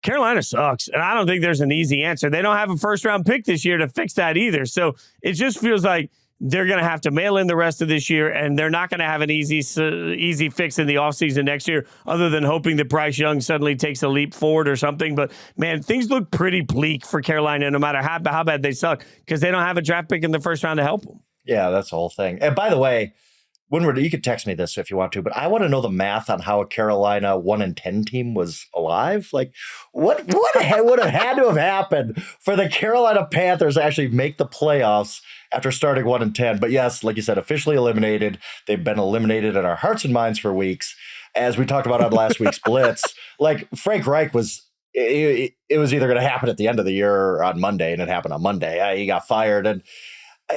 Carolina sucks, and I don't think there's an easy answer. They don't have a first-round pick this year to fix that either. So it just feels like they're going to have to mail in the rest of this year, and they're not going to have an easy fix in the offseason next year, other than hoping that Bryce Young suddenly takes a leap forward or something. But, man, things look pretty bleak for Carolina, no matter how bad they suck, because they don't have a draft pick in the first round to help them. Yeah, that's the whole thing. And by the way, you could text me this if you want to, but I want to know the math on how a Carolina 1-10 team was alive. Like, what would have had to have happened for the Carolina Panthers to actually make the playoffs after starting 1-10? But yes, like you said, officially eliminated. They've been eliminated in our hearts and minds for weeks. As we talked about on last week's Blitz, like Frank Reich it was either going to happen at the end of the year or on Monday, and it happened on Monday. He got fired, and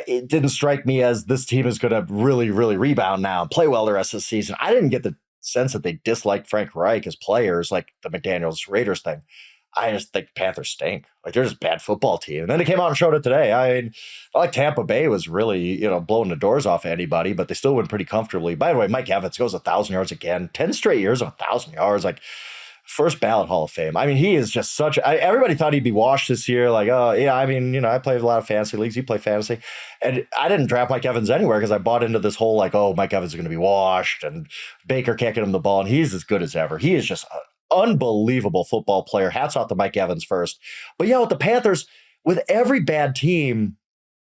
it didn't strike me as this team is going to really, really rebound now and play well the rest of the season. I didn't get the sense that they disliked Frank Reich as players, like the McDaniels Raiders thing. I just think Panthers stink. Like, they're just a bad football team. And then they came out and showed it today. I mean, not like Tampa Bay was really, blowing the doors off anybody, but they still went pretty comfortably. By the way, Mike Evans goes 1,000 yards again, 10 straight years of 1,000 yards. Like, first ballot Hall of Fame. I mean, he is just everybody thought he'd be washed this year. Like, oh, yeah, I mean, I played a lot of fantasy leagues. You play fantasy. And I didn't draft Mike Evans anywhere because I bought into this whole, like, oh, Mike Evans is going to be washed and Baker can't get him the ball. And he's as good as ever. He is just unbelievable football player. Hats off to Mike Evans first. But yeah, with the Panthers, with every bad team,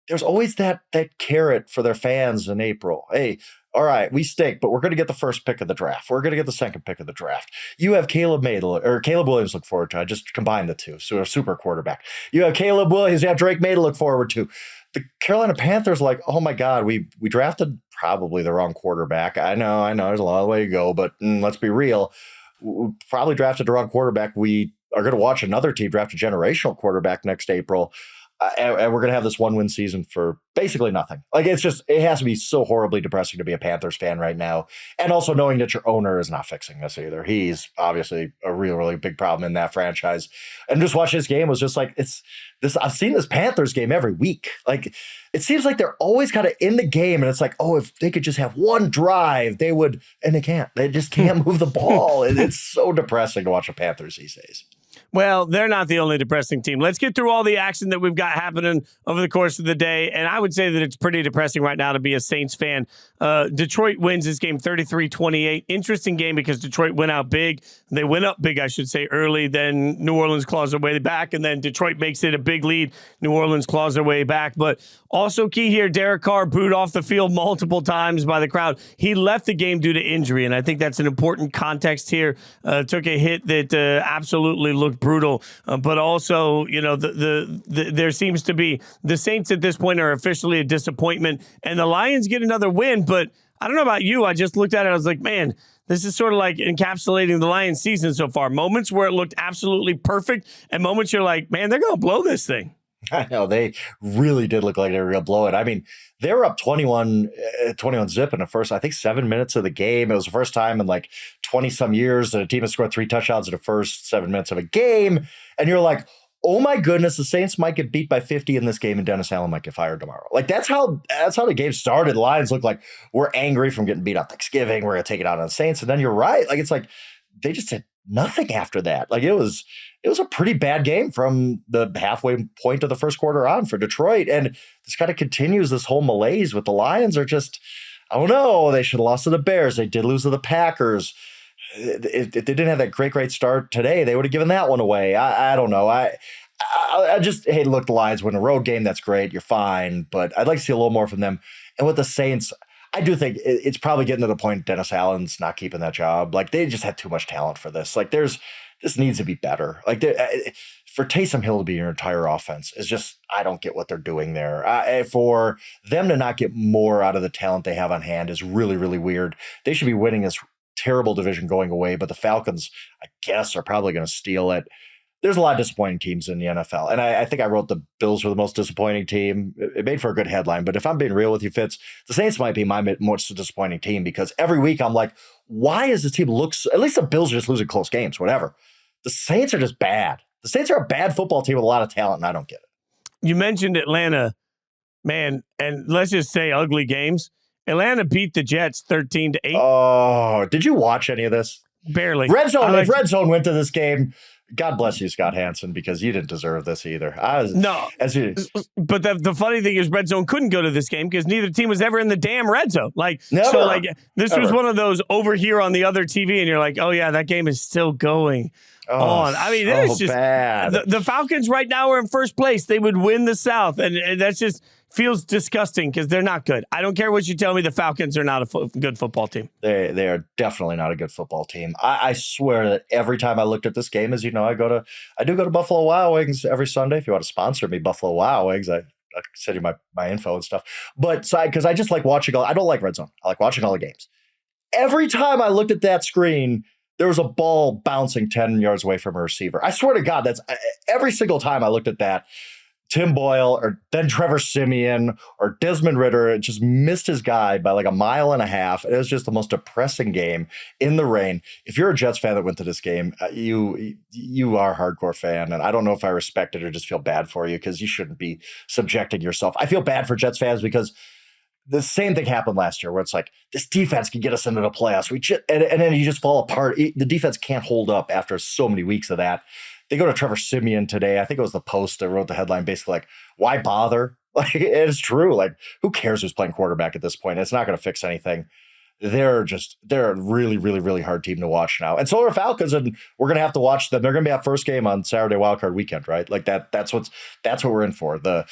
there's always that carrot for their fans in April. Hey, all right, we stink, but we're going to get the first pick of the draft. We're going to get the second pick of the draft. You have Caleb Williams to look forward to. I just combined the two, so a super quarterback. You have Caleb Williams, you have Drake May to look forward to. The Carolina Panthers, like, oh my God, we drafted probably the wrong quarterback. I know, there's a long way to go, but let's be real. We probably drafted the wrong quarterback. We are going to watch another team draft a generational quarterback next April. And we're going to have this 1-win season for basically nothing. Like, it has to be so horribly depressing to be a Panthers fan right now. And also knowing that your owner is not fixing this either. He's obviously a really big problem in that franchise. And just watching this game was just like, I've seen this Panthers game every week. Like, it seems like they're always kind of in the game. And it's like, oh, if they could just have one drive, they would. And they can't. They just can't move the ball. It's so depressing to watch the Panthers these days. Well, they're not the only depressing team. Let's get through all the action that we've got happening over the course of the day. And I would say that it's pretty depressing right now to be a Saints fan. Detroit wins this game 33-28. Interesting game because Detroit went out big. They went up big, I should say, early. Then New Orleans claws their way back. And then Detroit makes it a big lead. New Orleans claws their way back. But also key here, Derek Carr booed off the field multiple times by the crowd. He left the game due to injury. And I think that's an important context here. Took a hit that absolutely looked brutal, but also, there seems to be the Saints at this point are officially a disappointment, and the Lions get another win. But I don't know about you. I just looked at it. I was like, man, this is sort of like encapsulating the Lions season so far. Moments where it looked absolutely perfect, and moments you're like, man, they're going to blow this thing. I know, they really did look like they were going to blow it. I mean, they were up 21 zip in the first, I think, 7 minutes of the game. It was the first time in like 20-some years that a team has scored 3 touchdowns in the first 7 minutes of a game. And you're like, oh my goodness, the Saints might get beat by 50 in this game and Dennis Allen might get fired tomorrow. Like, that's how the game started. The Lions look like we're angry from getting beat on Thanksgiving. We're going to take it out on the Saints. And then you're right. Like, it's like they just had nothing after that. Like, it was a pretty bad game from the halfway point of the first quarter on for Detroit. And this kind of continues this whole malaise with the Lions are just, I don't know, they should have lost to the Bears. They did lose to the Packers. If they didn't have that great start today, they would have given that one away. I don't know. I just, hey, look, the Lions win a road game. That's great. You're fine. But I'd like to see a little more from them. And with the Saints, I do think it's probably getting to the point Dennis Allen's not keeping that job. Like, they just had too much talent for this. Like, this needs to be better. Like, for Taysom Hill to be your entire offense is just, I don't get what they're doing there. For them to not get more out of the talent they have on hand is really weird. They should be winning this terrible division going away, but the Falcons, I guess, are probably going to steal it. There's a lot of disappointing teams in the NFL. And I think I wrote the Bills were the most disappointing team. It made for a good headline. But if I'm being real with you, Fitz, the Saints might be my most disappointing team because every week I'm like, why is this team at least the Bills are just losing close games, whatever. The Saints are just bad. The Saints are a bad football team with a lot of talent, and I don't get it. You mentioned Atlanta, man, and let's just say ugly games. Atlanta beat the Jets 13-8. Oh, did you watch any of this? Barely. Red Zone. If Red Zone went to this game, God bless you, Scott Hansen, because you didn't deserve this either. But the funny thing is, Red Zone couldn't go to this game because neither team was ever in the damn red zone. This was one of those over here on the other TV, and you're like, oh yeah, that game is still going on. I mean, it's just bad. The Falcons right now are in first place. They would win the South, and that's just feels disgusting because they're not good. I don't care what you tell me. The Falcons are not a good football team. They are definitely not a good football team. I swear that every time I looked at this game, as you know, I do go to Buffalo Wild Wings every Sunday. If you want to sponsor me, Buffalo Wild Wings, I send you my info and stuff. But because I just like watching I don't like Red Zone. I like watching all the games. Every time I looked at that screen, there was a ball bouncing 10 yards away from a receiver. I swear to God, that's every single time I looked at that. Tim Boyle or then Trevor Siemian or Desmond Ridder just missed his guy by like a mile and a half. It was just the most depressing game in the rain. If you're a Jets fan that went to this game, you are a hardcore fan. And I don't know if I respect it or just feel bad for you because you shouldn't be subjecting yourself. I feel bad for Jets fans because the same thing happened last year where it's like, this defense can get us into the playoffs. And then you just fall apart. The defense can't hold up after so many weeks of that. They go to Trevor Siemian today. I think it was the Post that wrote the headline basically like, why bother? Like, it is true. Like, who cares who's playing quarterback at this point? It's not going to fix anything. they're a really, really, really hard team to watch now. And so are Falcons, and we're going to have to watch them. They're going to be our first game on Saturday Wild Card weekend, right? Like that's what we're in for. The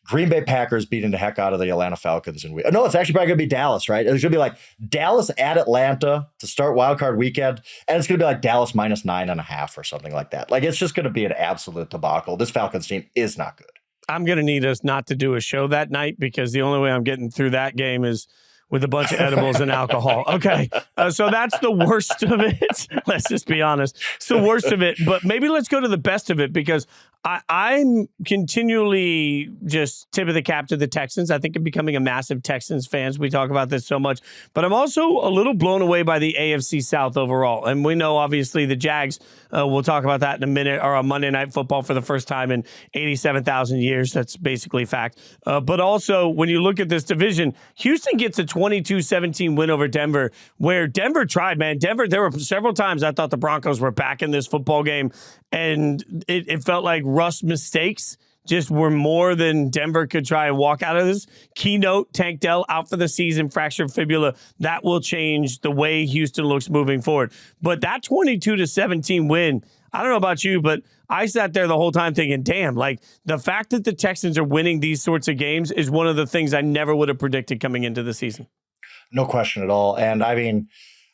Green Bay Packers beating the heck out of the Atlanta Falcons. And no, it's actually probably going to be Dallas, right? It's going to be like Dallas at Atlanta to start Wild Card weekend. And it's going to be like Dallas -9.5 or something like that. Like, it's just going to be an absolute debacle. This Falcons team is not good. I'm going to need us not to do a show that night because the only way I'm getting through that game is with a bunch of edibles and alcohol. Okay. So that's the worst of it. Let's just be honest. It's the worst of it. But maybe let's go to the best of it, because I'm continually just tip of the cap to the Texans. I think I'm becoming a massive Texans fan. We talk about this so much. But I'm also a little blown away by the AFC South overall. And we know, obviously, the Jags, we'll talk about that in a minute, are on Monday Night Football for the first time in 87,000 years. That's basically fact. But also, when you look at this division, Houston gets a 22-17 win over Denver, where Denver tried, man. Denver, there were several times I thought the Broncos were back in this football game, and it felt like Russ mistakes just were more than Denver could try and walk out of this. Keynote, Tank Dell out for the season, fractured fibula. That will change the way Houston looks moving forward. But that 22-17 win, I don't know about you, but I sat there the whole time thinking, damn, like the fact that the Texans are winning these sorts of games is one of the things I never would have predicted coming into the season. No question at all. And I mean,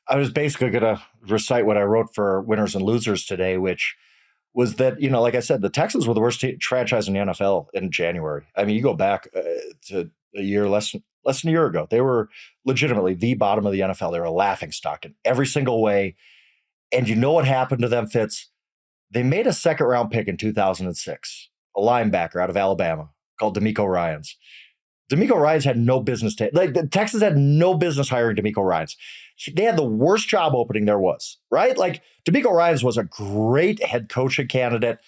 I was basically going to recite what I wrote for winners and losers today, which was that, like I said, the Texans were the worst franchise in the NFL in January. I mean, you go back to a year, less than a year ago, they were legitimately the bottom of the NFL. They were a laughingstock in every single way. And you know what happened to them, Fitz? They made a second-round pick in 2006, a linebacker out of Alabama called DeMeco Ryans. DeMeco Ryans had no business the Texans had no business hiring DeMeco Ryans. They had the worst job opening there was, right? Like, DeMeco Ryans was a great head coaching candidate.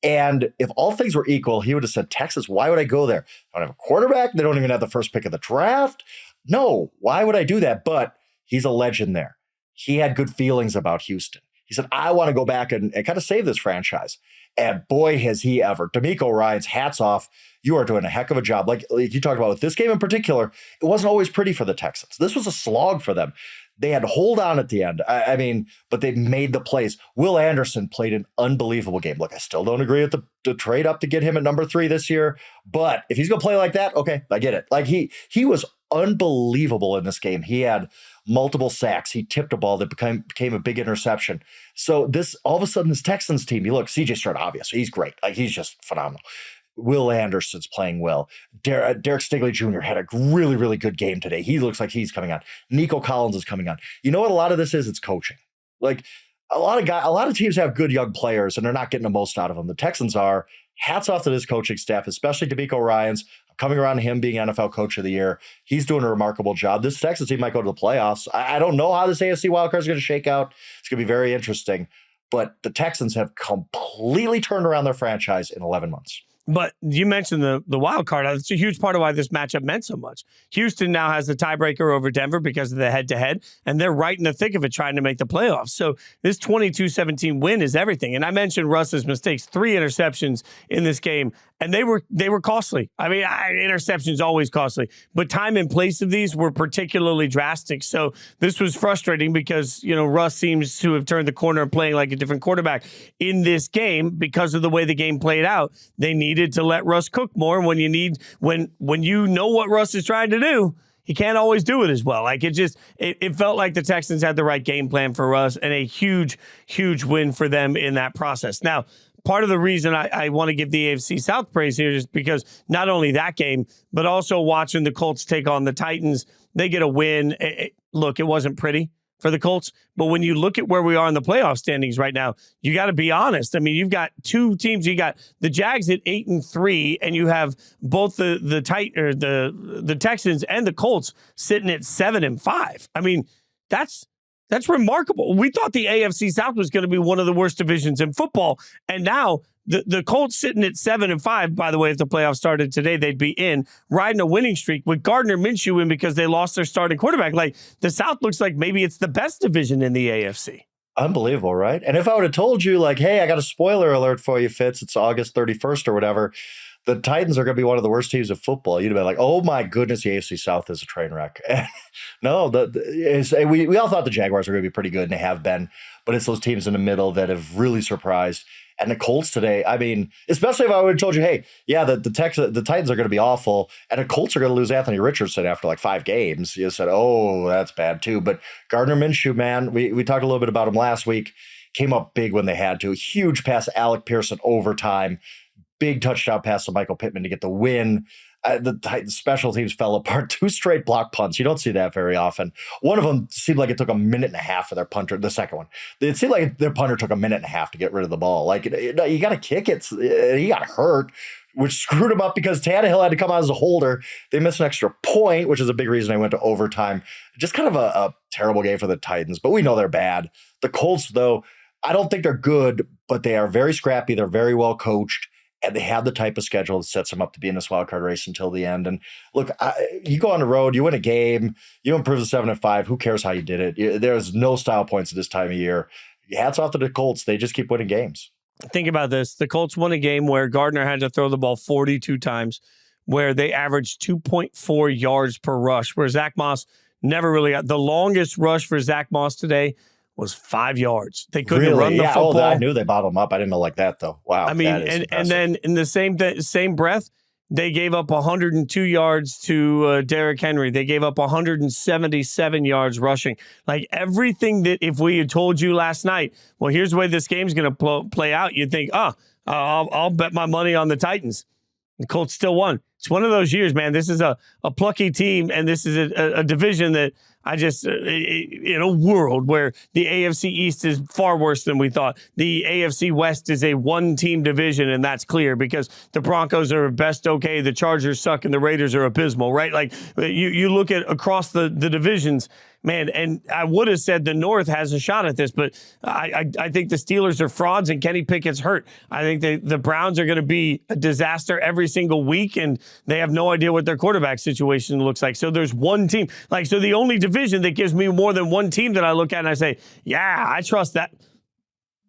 And if all things were equal, he would have said, Texas, why would I go there? I don't have a quarterback. They don't even have the first pick of the draft. No, why would I do that? But he's a legend there. He had good feelings about Houston. He said, I want to go back and kind of save this franchise. And boy, has he ever. DeMeco Ryans, hats off. You are doing a heck of a job. Like you talked about with this game in particular, it wasn't always pretty for the Texans. This was a slog for them. They had to hold on at the end. I mean, but they made the plays. Will Anderson played an unbelievable game. Look, I still don't agree with the trade up to get him at number 3 this year. But if he's going to play like that, okay, I get it. Like he was unbelievable in this game. He had multiple sacks. He tipped a ball that became a big interception. So all of a sudden, this Texans team, you look, CJ Stroud, obviously, he's great. Like, he's just phenomenal. Will Anderson's playing well. Derek Stingley Jr. had a really, really good game today. He looks like he's coming on. Nico Collins is coming on. You know what a lot of this is? It's coaching. Like, a lot of teams have good young players, and they're not getting the most out of them. The Texans are. Hats off to this coaching staff, especially DeMeco Ryans. I'm coming around to him being NFL Coach of the Year. He's doing a remarkable job. This Texans team might go to the playoffs. I don't know how this AFC Wild Card is going to shake out. It's going to be very interesting. But the Texans have completely turned around their franchise in 11 months. But you mentioned the wild card. It's a huge part of why this matchup meant so much. Houston now has the tiebreaker over Denver because of the head-to-head, and they're right in the thick of it trying to make the playoffs. So this 22-17 win is everything. And I mentioned Russ's mistakes, 3 interceptions in this game, and they were costly. I mean, interceptions always costly, but time and place of these were particularly drastic. So this was frustrating because, Russ seems to have turned the corner and playing like a different quarterback in this game because of the way the game played out. They needed to let Russ cook more. When you know what Russ is trying to do, he can't always do it as well. Like, it felt like the Texans had the right game plan for Russ, and a huge, huge win for them in that process. Now, part of the reason I want to give the AFC South praise here is because not only that game, but also watching the Colts take on the Titans. They get a win. Look, it wasn't pretty for the Colts, but when you look at where we are in the playoff standings right now, you got to be honest. I mean, you've got 2 teams. You got the Jags at 8-3, and you have both the Texans and the Colts sitting at 7-5. I mean, that's remarkable. We thought the AFC South was going to be one of the worst divisions in football, and now the Colts sitting at 7-5. By the way, if the playoffs started today, they'd be riding a winning streak with Gardner Minshew in because they lost their starting quarterback. Like, the South looks like maybe it's the best division in the AFC. Unbelievable, right? And if I would have told you, like, hey, I got a spoiler alert for you, Fitz, it's August 31st or whatever, the Titans are going to be one of the worst teams of football. You'd have been like, oh my goodness, the AFC South is a train wreck. No, we all thought the Jaguars were going to be pretty good, and they have been, but it's those teams in the middle that have really surprised. And the Colts today, I mean, especially if I would have told you, hey, yeah, the Titans are going to be awful, and the Colts are going to lose Anthony Richardson after like 5 games. You said, oh, that's bad too. But Gardner Minshew, man, we talked a little bit about him last week. Came up big when they had to. Huge pass to Alec Pierce in overtime. Big touchdown pass to Michael Pittman to get the win. The Titans special teams fell apart. 2 straight block punts. You don't see that very often. One of them seemed like it took a minute and a half for their punter. The second one, it seemed like their punter took a minute and a half to get rid of the ball. Like, you got to kick it. He got hurt, which screwed him up because Tannehill had to come out as a holder. They missed an extra point, which is a big reason they went to overtime. Just kind of a terrible game for the Titans, but we know they're bad. The Colts, though, I don't think they're good, but they are very scrappy. They're very well coached. And they have the type of schedule that sets them up to be in this wild card race until the end. And look, you go on the road, you win a game, you improve to 7-5. Who cares how you did it? There's no style points at this time of year. Hats off to the Colts. They just keep winning games. Think about this. The Colts won a game where Gardner had to throw the ball 42 times, where they averaged 2.4 yards per rush, where Zach Moss never really got. The longest rush for Zach Moss today was 5 yards. They couldn't run the football. I knew they bottled him up. I didn't know like that, though. Wow. I mean, and then in the same breath, they gave up 102 yards to Derrick Henry. They gave up 177 yards rushing. Like, everything that if we had told you last night, well, here's the way this game's going to play out, you'd think, I'll bet my money on the Titans. The Colts still won. It's one of those years, man. This is a plucky team, and this is a division that I just, in a world where the AFC East is far worse than we thought, the AFC West is a one-team division, and that's clear because the Broncos are best okay, the Chargers suck, and the Raiders are abysmal, right? Like, you look at across the divisions, man, and I would have said the North has a shot at this, but I think the Steelers are frauds and Kenny Pickett's hurt. I think the Browns are going to be a disaster every single week, and they have no idea what their quarterback situation looks like. So there's one team. Like, so the only division that gives me more than one team that I look at and I say, yeah, I trust that.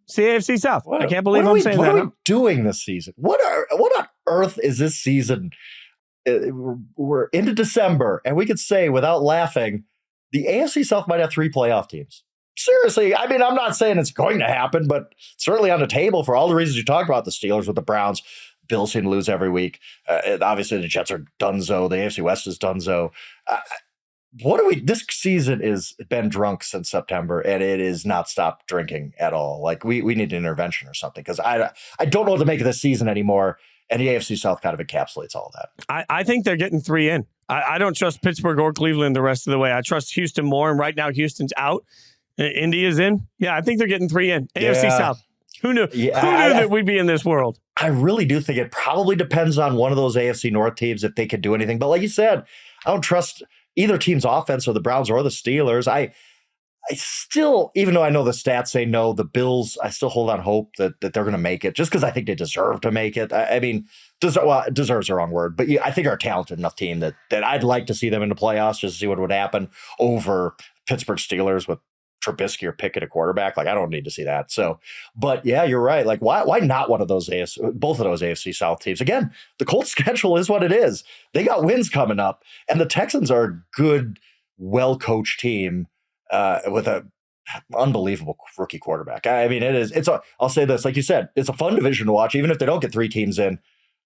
It's the AFC South. I can't believe I'm saying that. What are we doing this season? What on earth is this season? We're into December, and we could say without laughing, the AFC South might have 3 playoff teams. Seriously, I mean, I'm not saying it's going to happen, but certainly on the table for all the reasons you talked about, the Steelers with the Browns. Bills seem to lose every week. Obviously, the Jets are donezo. The AFC West is donezo. This season has been drunk since September, and it is not stopped drinking at all. Like, we need an intervention or something, because I don't know what to make of this season anymore. And the AFC South kind of encapsulates all that. I think they're getting 3 in. I don't trust Pittsburgh or Cleveland the rest of the way. I trust Houston more, and right now Houston's out. India's in. Yeah, I think they're getting 3 in. AFC South. Who knew? Yeah, Who knew that we'd be in this world? I really do think it probably depends on one of those AFC North teams if they could do anything. But like you said, I don't trust either team's offense or the Browns or the Steelers. I still, even though I know the stats say no, the Bills, I still hold on hope that they're going to make it just because I think they deserve to make it. I mean, deserves the wrong word, but I think they're a talented enough team that I'd like to see them in the playoffs just to see what would happen over Pittsburgh Steelers with Trubisky or Pickett a quarterback. Like, I don't need to see that. So, but yeah, you're right. Like, why not one of those both of those AFC South teams? Again, the Colts schedule is what it is. They got wins coming up, and the Texans are a good, well-coached team with a unbelievable rookie quarterback. I mean, I'll say this, like you said, it's a fun division to watch, even if they don't get 3 teams in.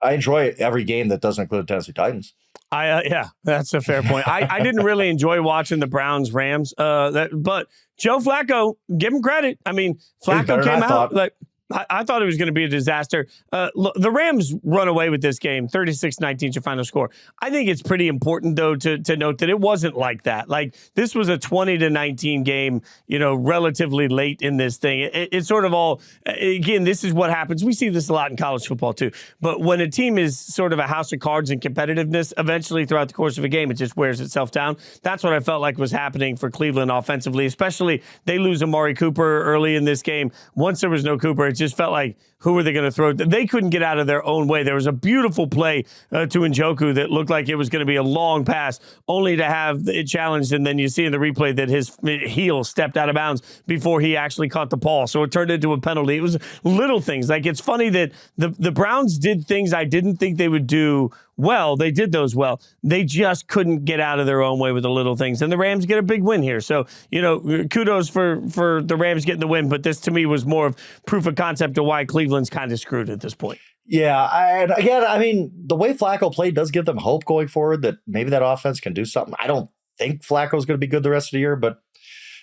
I enjoy every game that doesn't include the Tennessee Titans. Yeah, that's a fair point. I didn't really enjoy watching the Browns-Rams, but Joe Flacco, give him credit. I mean, Flacco came out like I thought it was going to be a disaster. The Rams run away with this game, 36-19 your final score. I think it's pretty important, though, to note that it wasn't like that. Like, this was a 20-19 game, relatively late in this thing. It's sort of all, again, this is what happens. We see this a lot in college football, too. But when a team is sort of a house of cards in competitiveness, eventually throughout the course of a game, it just wears itself down. That's what I felt like was happening for Cleveland offensively, especially they lose Amari Cooper early in this game. Once there was no Cooper, just felt like, who were they going to throw? They couldn't get out of their own way. There was a beautiful play to Njoku that looked like it was going to be a long pass, only to have it challenged. And then you see in the replay that his heel stepped out of bounds before he actually caught the ball. So it turned into a penalty. It was little things. Like, it's funny that the Browns did things I didn't think they would do well. They did those well. They just couldn't get out of their own way with the little things. And the Rams get a big win here. So, kudos for the Rams getting the win. But this, to me, was more of proof of concept of why Cleveland's kind of screwed at this point. Yeah. And again, I mean, the way Flacco played does give them hope going forward that maybe that offense can do something. I don't think Flacco's going to be good the rest of the year, but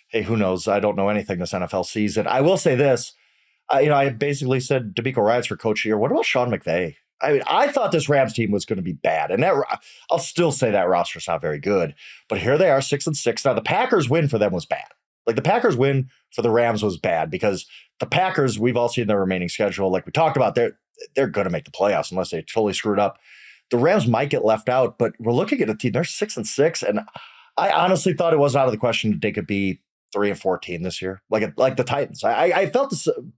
hey, who knows? I don't know anything this NFL season. I will say this. I basically said DeMeco Ryans for coach of the year. What about Sean McVay? I mean, I thought this Rams team was going to be bad, and I'll still say that roster's not very good. But here they are, 6-6. Now, the Packers win for them was bad. Like, the Packers win for the Rams was bad because the Packers, we've all seen their remaining schedule. Like we talked about, they're going to make the playoffs unless they totally screwed up. The Rams might get left out, but we're looking at a team. They're 6-6, and I honestly thought it was out of the question that they could be 3-14 this year, like the Titans. I felt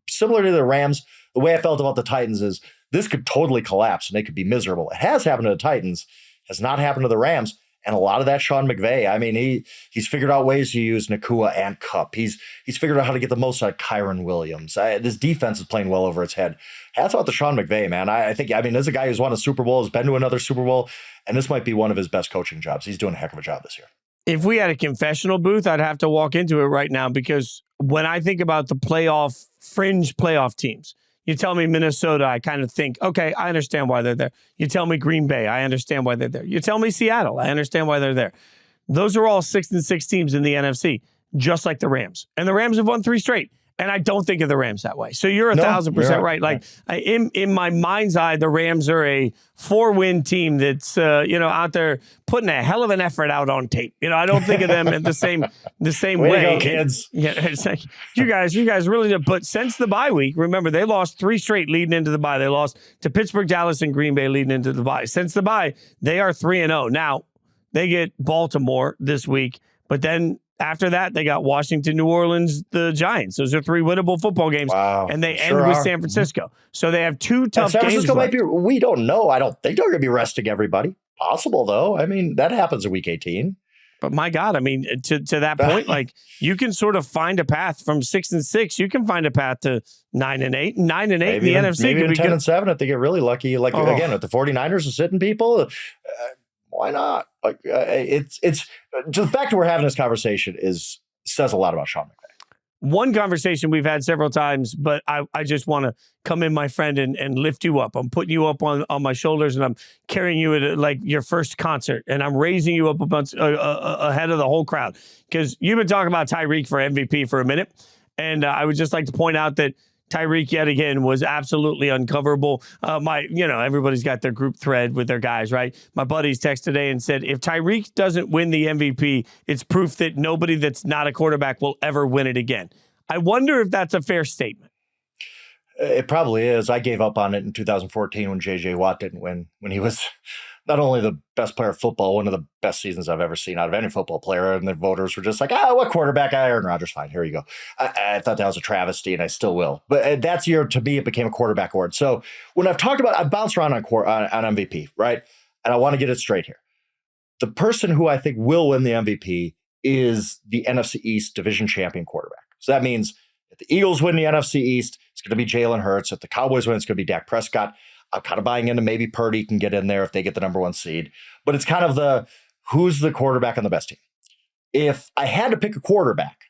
similar to the Rams. The way I felt about the Titans is this could totally collapse and they could be miserable. It has happened to the Titans, has not happened to the Rams. And a lot of that Sean McVay. I mean, he's figured out ways to use Nakua and Kupp. He's figured out how to get the most out of Kyron Williams. This defense is playing well over its head. Hats off to Sean McVay, man. I think, there's a guy who's won a Super Bowl, has been to another Super Bowl, and this might be one of his best coaching jobs. He's doing a heck of a job this year. If we had a confessional booth, I'd have to walk into it right now, because when I think about the fringe playoff teams, you tell me Minnesota, I kind of think, okay, I understand why they're there. You tell me Green Bay, I understand why they're there. You tell me Seattle, I understand why they're there. Those are all 6-6 teams in the NFC, just like the Rams. And the Rams have won 3 straight. And I don't think of the Rams that way. So you're 1,000% right. Like, in my mind's eye, the Rams are a 4-win team that's out there putting a hell of an effort out on tape. I don't think of them in the same way. Way to go, kids. It's like, you guys really did. But since the bye week, remember, they lost 3 straight leading into the bye. They lost to Pittsburgh, Dallas, and Green Bay leading into the bye. Since the bye, they are 3-0. Now, they get Baltimore this week, but then after that, they got Washington, New Orleans, the Giants. Those are 3 winnable football games. Wow, and they end with San Francisco. So they have 2 tough San games. Francisco might be, we don't know. I don't think they're going to be resting everybody. Possible, though. I mean, that happens in week 18. But my God, to that point, like, you can sort of find a path from 6-6. You can find a path to 9-8. 9-8 in the NFC. Maybe could be 10-7 if they get really lucky. Like, again, if the 49ers are sitting people, why not? Like, it's just the fact that we're having this conversation says a lot about Sean McVay. One conversation we've had several times, but I just want to come in, my friend, and lift you up. I'm putting you up on my shoulders, and I'm carrying you at like your first concert, and I'm raising you up ahead of the whole crowd, because you've been talking about Tyreek for MVP for a minute, and I would just like to point out that Tyreek yet again was absolutely uncoverable. Everybody's got their group thread with their guys, right? My buddies texted today and said, if Tyreek doesn't win the MVP, it's proof that nobody that's not a quarterback will ever win it again. I wonder if that's a fair statement. It probably is. I gave up on it in 2014 when J.J. Watt didn't win, when he was not only the best player of football, one of the best seasons I've ever seen out of any football player, and the voters were just like, what quarterback? Aaron Rodgers, fine, here you go. I thought that was a travesty, and I still will. But that's year, to me, it became a quarterback award. So when I've bounced around on MVP, right? And I want to get it straight here. The person who I think will win the MVP is the NFC East division champion quarterback. So that means if the Eagles win the NFC East, it's going to be Jalen Hurts. If the Cowboys win, it's going to be Dak Prescott. I'm kind of buying into maybe Purdy can get in there if they get the number 1 seed. But it's kind of who's the quarterback on the best team. If I had to pick a quarterback,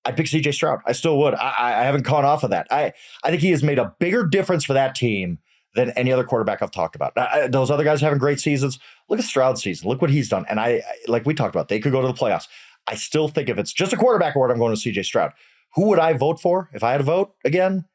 I'd pick C.J. Stroud. I still would. I haven't gone off of that. I think he has made a bigger difference for that team than any other quarterback I've talked about. Those other guys are having great seasons. Look at Stroud's season. Look what he's done. And I like we talked about, they could go to the playoffs. I still think if it's just a quarterback award, I'm going to C.J. Stroud. Who would I vote for if I had to vote again?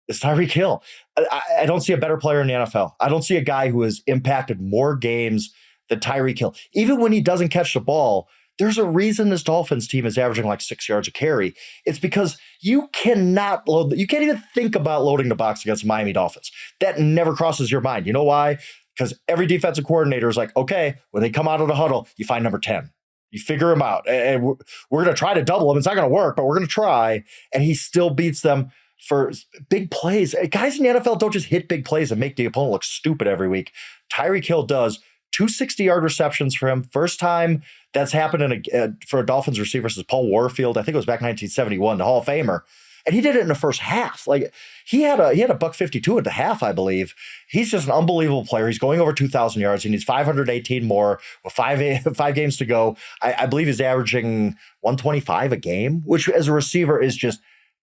It's Tyreek Hill. I don't see a better player in the NFL. I don't see a guy who has impacted more games than Tyreek Hill. Even when he doesn't catch the ball, there's a reason this Dolphins team is averaging like 6 yards a carry. It's because you can't even think about loading the box against Miami Dolphins. That never crosses your mind. You know why? Because every defensive coordinator is like, okay, when they come out of the huddle, you find number 10. You figure him out. And we're going to try to double him. It's not going to work, but we're going to try. And he still beats them for big plays. Guys in the NFL don't just hit big plays and make the opponent look stupid every week. Tyreek Hill does. 260-yard receptions for him. First time that's happened for a Dolphins receiver since Paul Warfield. I think it was back in 1971, the Hall of Famer. And he did it in the first half. Like he had a $152 at the half, I believe. He's just an unbelievable player. He's going over 2,000 yards. He needs 518 more with five games to go. I believe he's averaging 125 a game, which as a receiver is just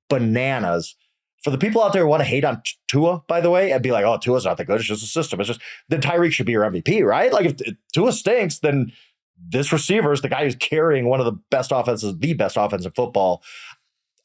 bananas. For the people out there who want to hate on Tua, by the way, and be like, oh, Tua's not that good. It's just a system. It's just, then Tyreek should be your MVP, right? Like if Tua stinks, then this receiver is the guy who's carrying one of the best offenses, the best offense in football.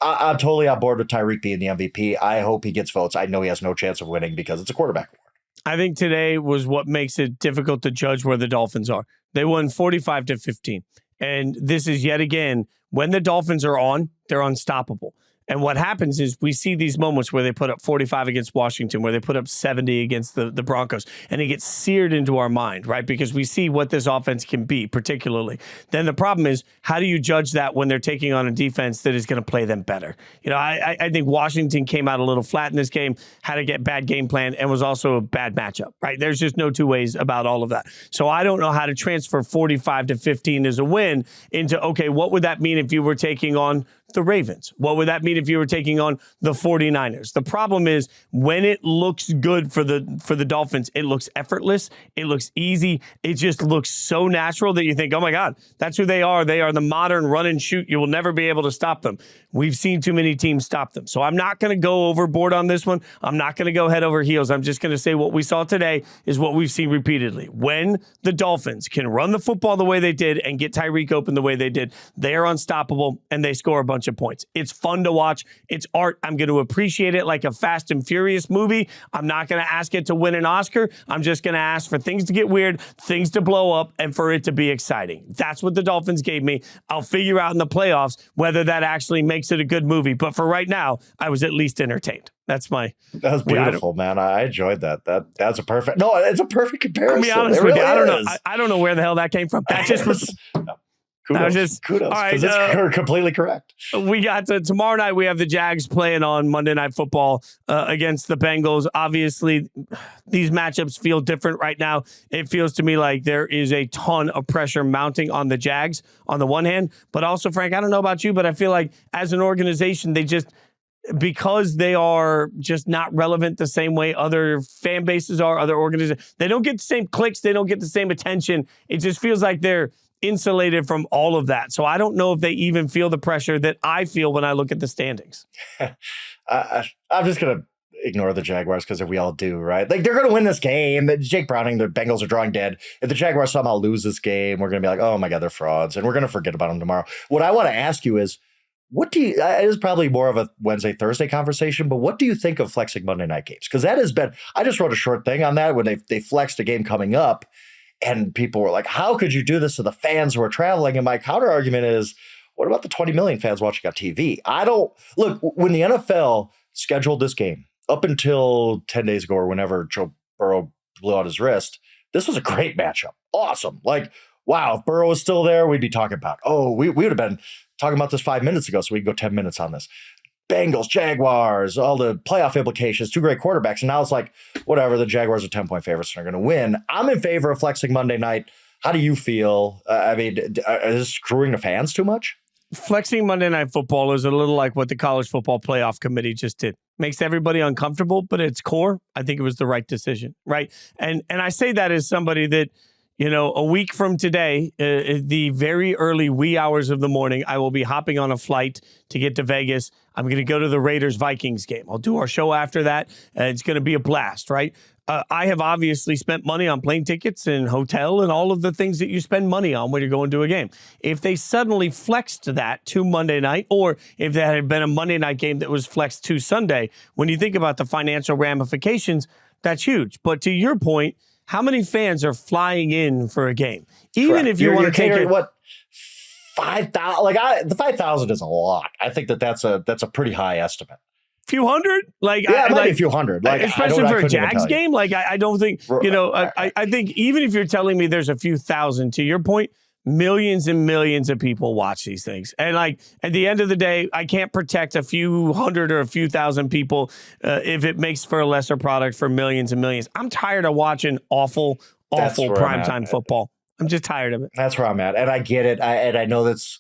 I'm totally on board with Tyreek being the MVP. I hope he gets votes. I know he has no chance of winning because it's a quarterback award. I think today was what makes it difficult to judge where the Dolphins are. They won 45-15. And this is yet again, when the Dolphins are on, they're unstoppable. And what happens is we see these moments where they put up 45 against Washington, where they put up 70 against the Broncos, and it gets seared into our mind, right? Because we see what this offense can be, particularly. Then the problem is, how do you judge that when they're taking on a defense that is going to play them better? You know, I think Washington came out a little flat in this game, had a bad game plan, and was also a bad matchup, right? There's just no two ways about all of that. So I don't know how to transfer 45-15 as a win into, okay, what would that mean if you were taking on the Ravens? What would that mean if you were taking on the 49ers? The problem is when it looks good for the Dolphins, it looks effortless. It looks easy. It just looks so natural that you think, oh my God, that's who they are. They are the modern run and shoot. You will never be able to stop them. We've seen too many teams stop them. So I'm not going to go overboard on this one. I'm not going to go head over heels. I'm just going to say what we saw today is what we've seen repeatedly. When the Dolphins can run the football the way they did and get Tyreek open the way they did, they are unstoppable and they score a bunch of points. It's fun to watch. It's art. I'm going to appreciate it like a Fast and Furious movie. I'm not going to ask it to win an Oscar. I'm just going to ask for things to get weird, things to blow up, and for it to be exciting. That's what the Dolphins gave me. I'll figure out in the playoffs whether that actually makes it a good movie. But for right now, I was at least entertained. That was beautiful, man. I enjoyed that. That's a perfect. No, it's a perfect comparison. I'll be honest with you. I don't know. I don't know where the hell that came from. That just was. Kudos, because it's completely correct. We got tomorrow night. We have the Jags playing on Monday Night Football against the Bengals. Obviously, these matchups feel different right now. It feels to me like there is a ton of pressure mounting on the Jags on the one hand, but also, Frank, I don't know about you, but I feel like as an organization, they just, because they are just not relevant the same way other fan bases are, other organizations, they don't get the same clicks, they don't get the same attention. It just feels like they're insulated from all of that. So I don't know if they even feel the pressure that I feel when I look at the standings. I'm just going to ignore the Jaguars because we all do, right? Like they're going to win this game. Jake Browning, the Bengals are drawing dead. If the Jaguars somehow lose this game, we're going to be like, oh my God, they're frauds. And we're going to forget about them tomorrow. What I want to ask you is, it is probably more of a Wednesday, Thursday conversation, but what do you think of flexing Monday night games? Because that has been, I just wrote a short thing on that when they flexed a game coming up. And people were like, how could you do this to the fans who are traveling? And my counter argument is, what about the 20 million fans watching on TV? Look, when the NFL scheduled this game up until 10 days ago or whenever Joe Burrow blew out his wrist, this was a great matchup. Awesome. Like, wow, if Burrow was still there, we'd be talking about, we would have been talking about this 5 minutes ago, so we can go 10 minutes on this. Bengals, Jaguars, all the playoff implications, two great quarterbacks. And now it's like, whatever, the Jaguars are 10-point favorites and are going to win. I'm in favor of flexing Monday night. How do you feel? Is this screwing the fans too much? Flexing Monday Night Football is a little like what the College Football Playoff Committee just did. Makes everybody uncomfortable, but at its core, I think it was the right decision, right? And I say that as somebody that, a week from today, the very early wee hours of the morning, I will be hopping on a flight to get to Vegas. I'm going to go to the Raiders-Vikings game. I'll do our show after that. It's going to be a blast, right? I have obviously spent money on plane tickets and hotel and all of the things that you spend money on when you're going to a game. If they suddenly flexed that to Monday night, or if there had been a Monday night game that was flexed to Sunday, when you think about the financial ramifications, that's huge. But to your point, how many fans are flying in for a game? Even Correct. If you want to take it, 5,000? Like the 5,000 is a lot. I think that's a pretty high estimate. Few hundred, it might be a few hundred, especially for a Jags game. I don't think I think even if you're telling me there's a few thousand, to your point, millions and millions of people watch these things. And like at the end of the day, I can't protect a few hundred or a few thousand people if it makes for a lesser product for millions and millions. I'm tired of watching awful primetime football. I'm just tired of it. That's where I'm at. And I get it. And I know that's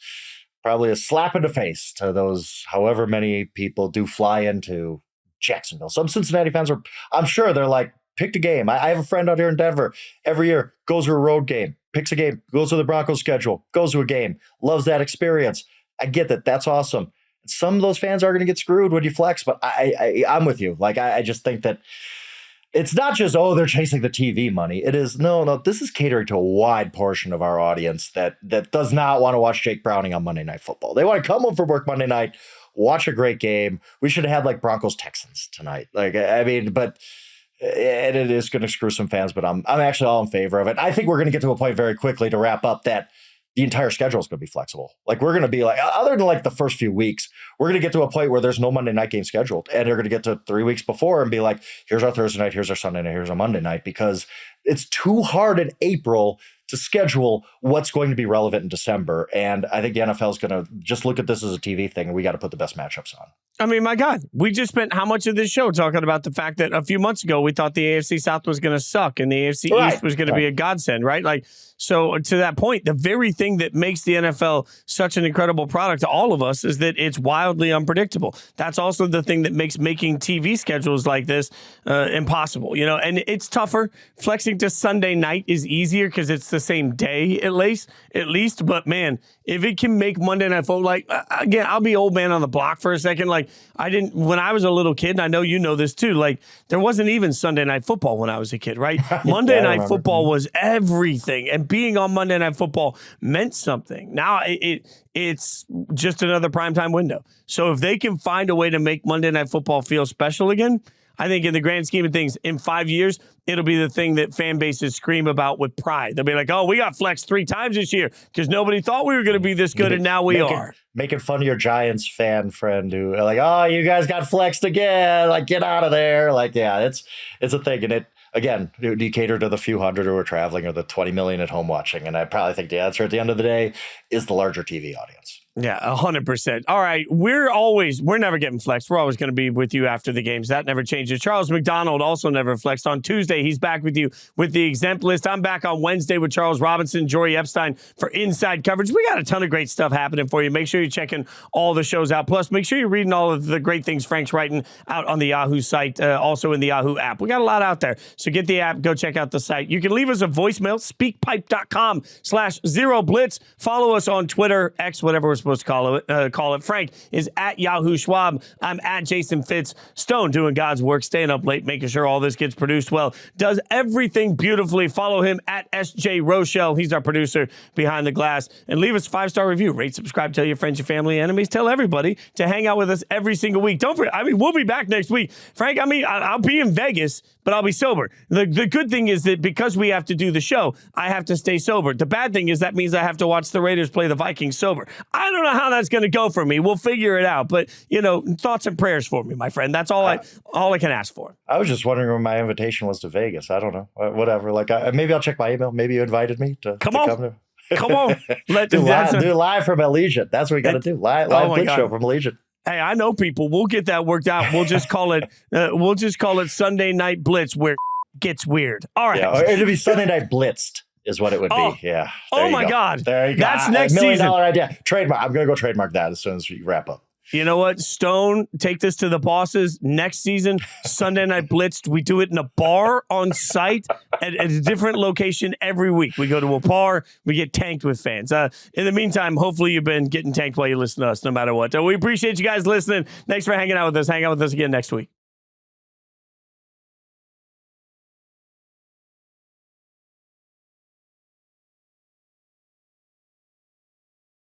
probably a slap in the face to those however many people do fly into Jacksonville. Some Cincinnati fans I'm sure they're like, picked a game. I have a friend out here in Denver every year, goes to a road game, picks a game, goes to the Broncos schedule, goes to a game, loves that experience. I get that. That's awesome. Some of those fans are going to get screwed when you flex, but I'm with you. Like, I just think that it's not just, they're chasing the TV money. It is, no, this is catering to a wide portion of our audience that does not want to watch Jake Browning on Monday Night Football. They want to come home from work Monday night, watch a great game. We should have had like Broncos Texans tonight. Like, I mean, but and it is going to screw some fans, but I'm actually all in favor of it. I think we're going to get to a point very quickly to wrap up that the entire schedule is going to be flexible. Like, we're going to be like, other than like the first few weeks, we're going to get to a point where there's no Monday night game scheduled. And they're going to get to 3 weeks before and be like, here's our Thursday night, here's our Sunday night, here's our Monday night, because it's too hard in April to schedule what's going to be relevant in December. And I think the NFL is going to just look at this as a TV thing, and we got to put the best matchups on. I mean, my God, we just spent how much of this show talking about the fact that a few months ago we thought the AFC South was going to suck and the AFC East was going to be a godsend, right? Like, so to that point, the very thing that makes the NFL such an incredible product to all of us is that it's wildly unpredictable. That's also the thing that makes making TV schedules like this impossible, you know, and it's tougher. Flexing to Sunday night is easier because it's the same day at least. But man, if it can make Monday Night Football, like, again, I'll be old man on the block for a second. Like, when I was a little kid, and I know you know this too, like, there wasn't even Sunday Night Football when I was a kid, right? Monday Night Football was everything. And being on Monday Night Football meant something. Now it's just another primetime window. So if they can find a way to make Monday Night Football feel special again, I think in the grand scheme of things, in 5 years, it'll be the thing that fan bases scream about with pride. They'll be like, we got flexed 3 times this year because nobody thought we were going to be this good, and now we are. Making fun of your Giants fan friend who are like, you guys got flexed again. Like, get out of there. Like, yeah, it's a thing. And again, do you cater to the few hundred who are traveling or the 20 million at home watching? And I probably think the answer at the end of the day is the larger TV audience. Yeah, 100%. All right, we're never getting flexed. We're always going to be with you after the games. That never changes. Charles McDonald also never flexed. On Tuesday, he's back with you with the exempt list. I'm back on Wednesday with Charles Robinson, Jory Epstein for Inside Coverage. We got a ton of great stuff happening for you. Make sure you're checking all the shows out. Plus, make sure you're reading all of the great things Frank's writing out on the Yahoo site, also in the Yahoo app. We got a lot out there. So get the app, go check out the site. You can leave us a voicemail, speakpipe.com/0blitz. Follow us on Twitter, X, whatever we're supposed to call it. Frank is at Yahoo Schwab. I'm at Jason Fitz. Stone doing God's work, staying up late, making sure all this gets produced well. Does everything beautifully. Follow him at SJ Rochelle. He's our producer behind the glass. And leave us a 5-star review. Rate, subscribe, tell your friends, your family, enemies. Tell everybody to hang out with us every single week. Don't forget, we'll be back next week. Frank, I'll be in Vegas, but I'll be sober. The good thing is that because we have to do the show, I have to stay sober. The bad thing is that means I have to watch the Raiders play the Vikings sober. I don't know how that's going to go for me. We'll figure it out. But, thoughts and prayers for me, my friend. That's all I can ask for. I was just wondering when my invitation was to Vegas. I don't know. Whatever. Like, maybe I'll check my email. Maybe you invited me to come on. Come on. Do live from Allegiant. That's what we got to do. Live Blitz show from Allegiant. Hey, I know people. We'll get that worked out. We'll just call it. Sunday Night Blitz, where it gets weird. All right. Yeah, it'll be Sunday Night Blitzed is what it would be. Yeah. Oh my God. There you go. That's next $1 million season. Idea. Trademark. I'm going to go trademark that as soon as we wrap up. You know what? Stone, take this to the bosses. Next season, Sunday Night Blitzed. We do it in a bar on site at a different location every week. We go to a bar. We get tanked with fans. In the meantime, hopefully you've been getting tanked while you listen to us, no matter what. We appreciate you guys listening. Thanks for hanging out with us. Hang out with us again next week.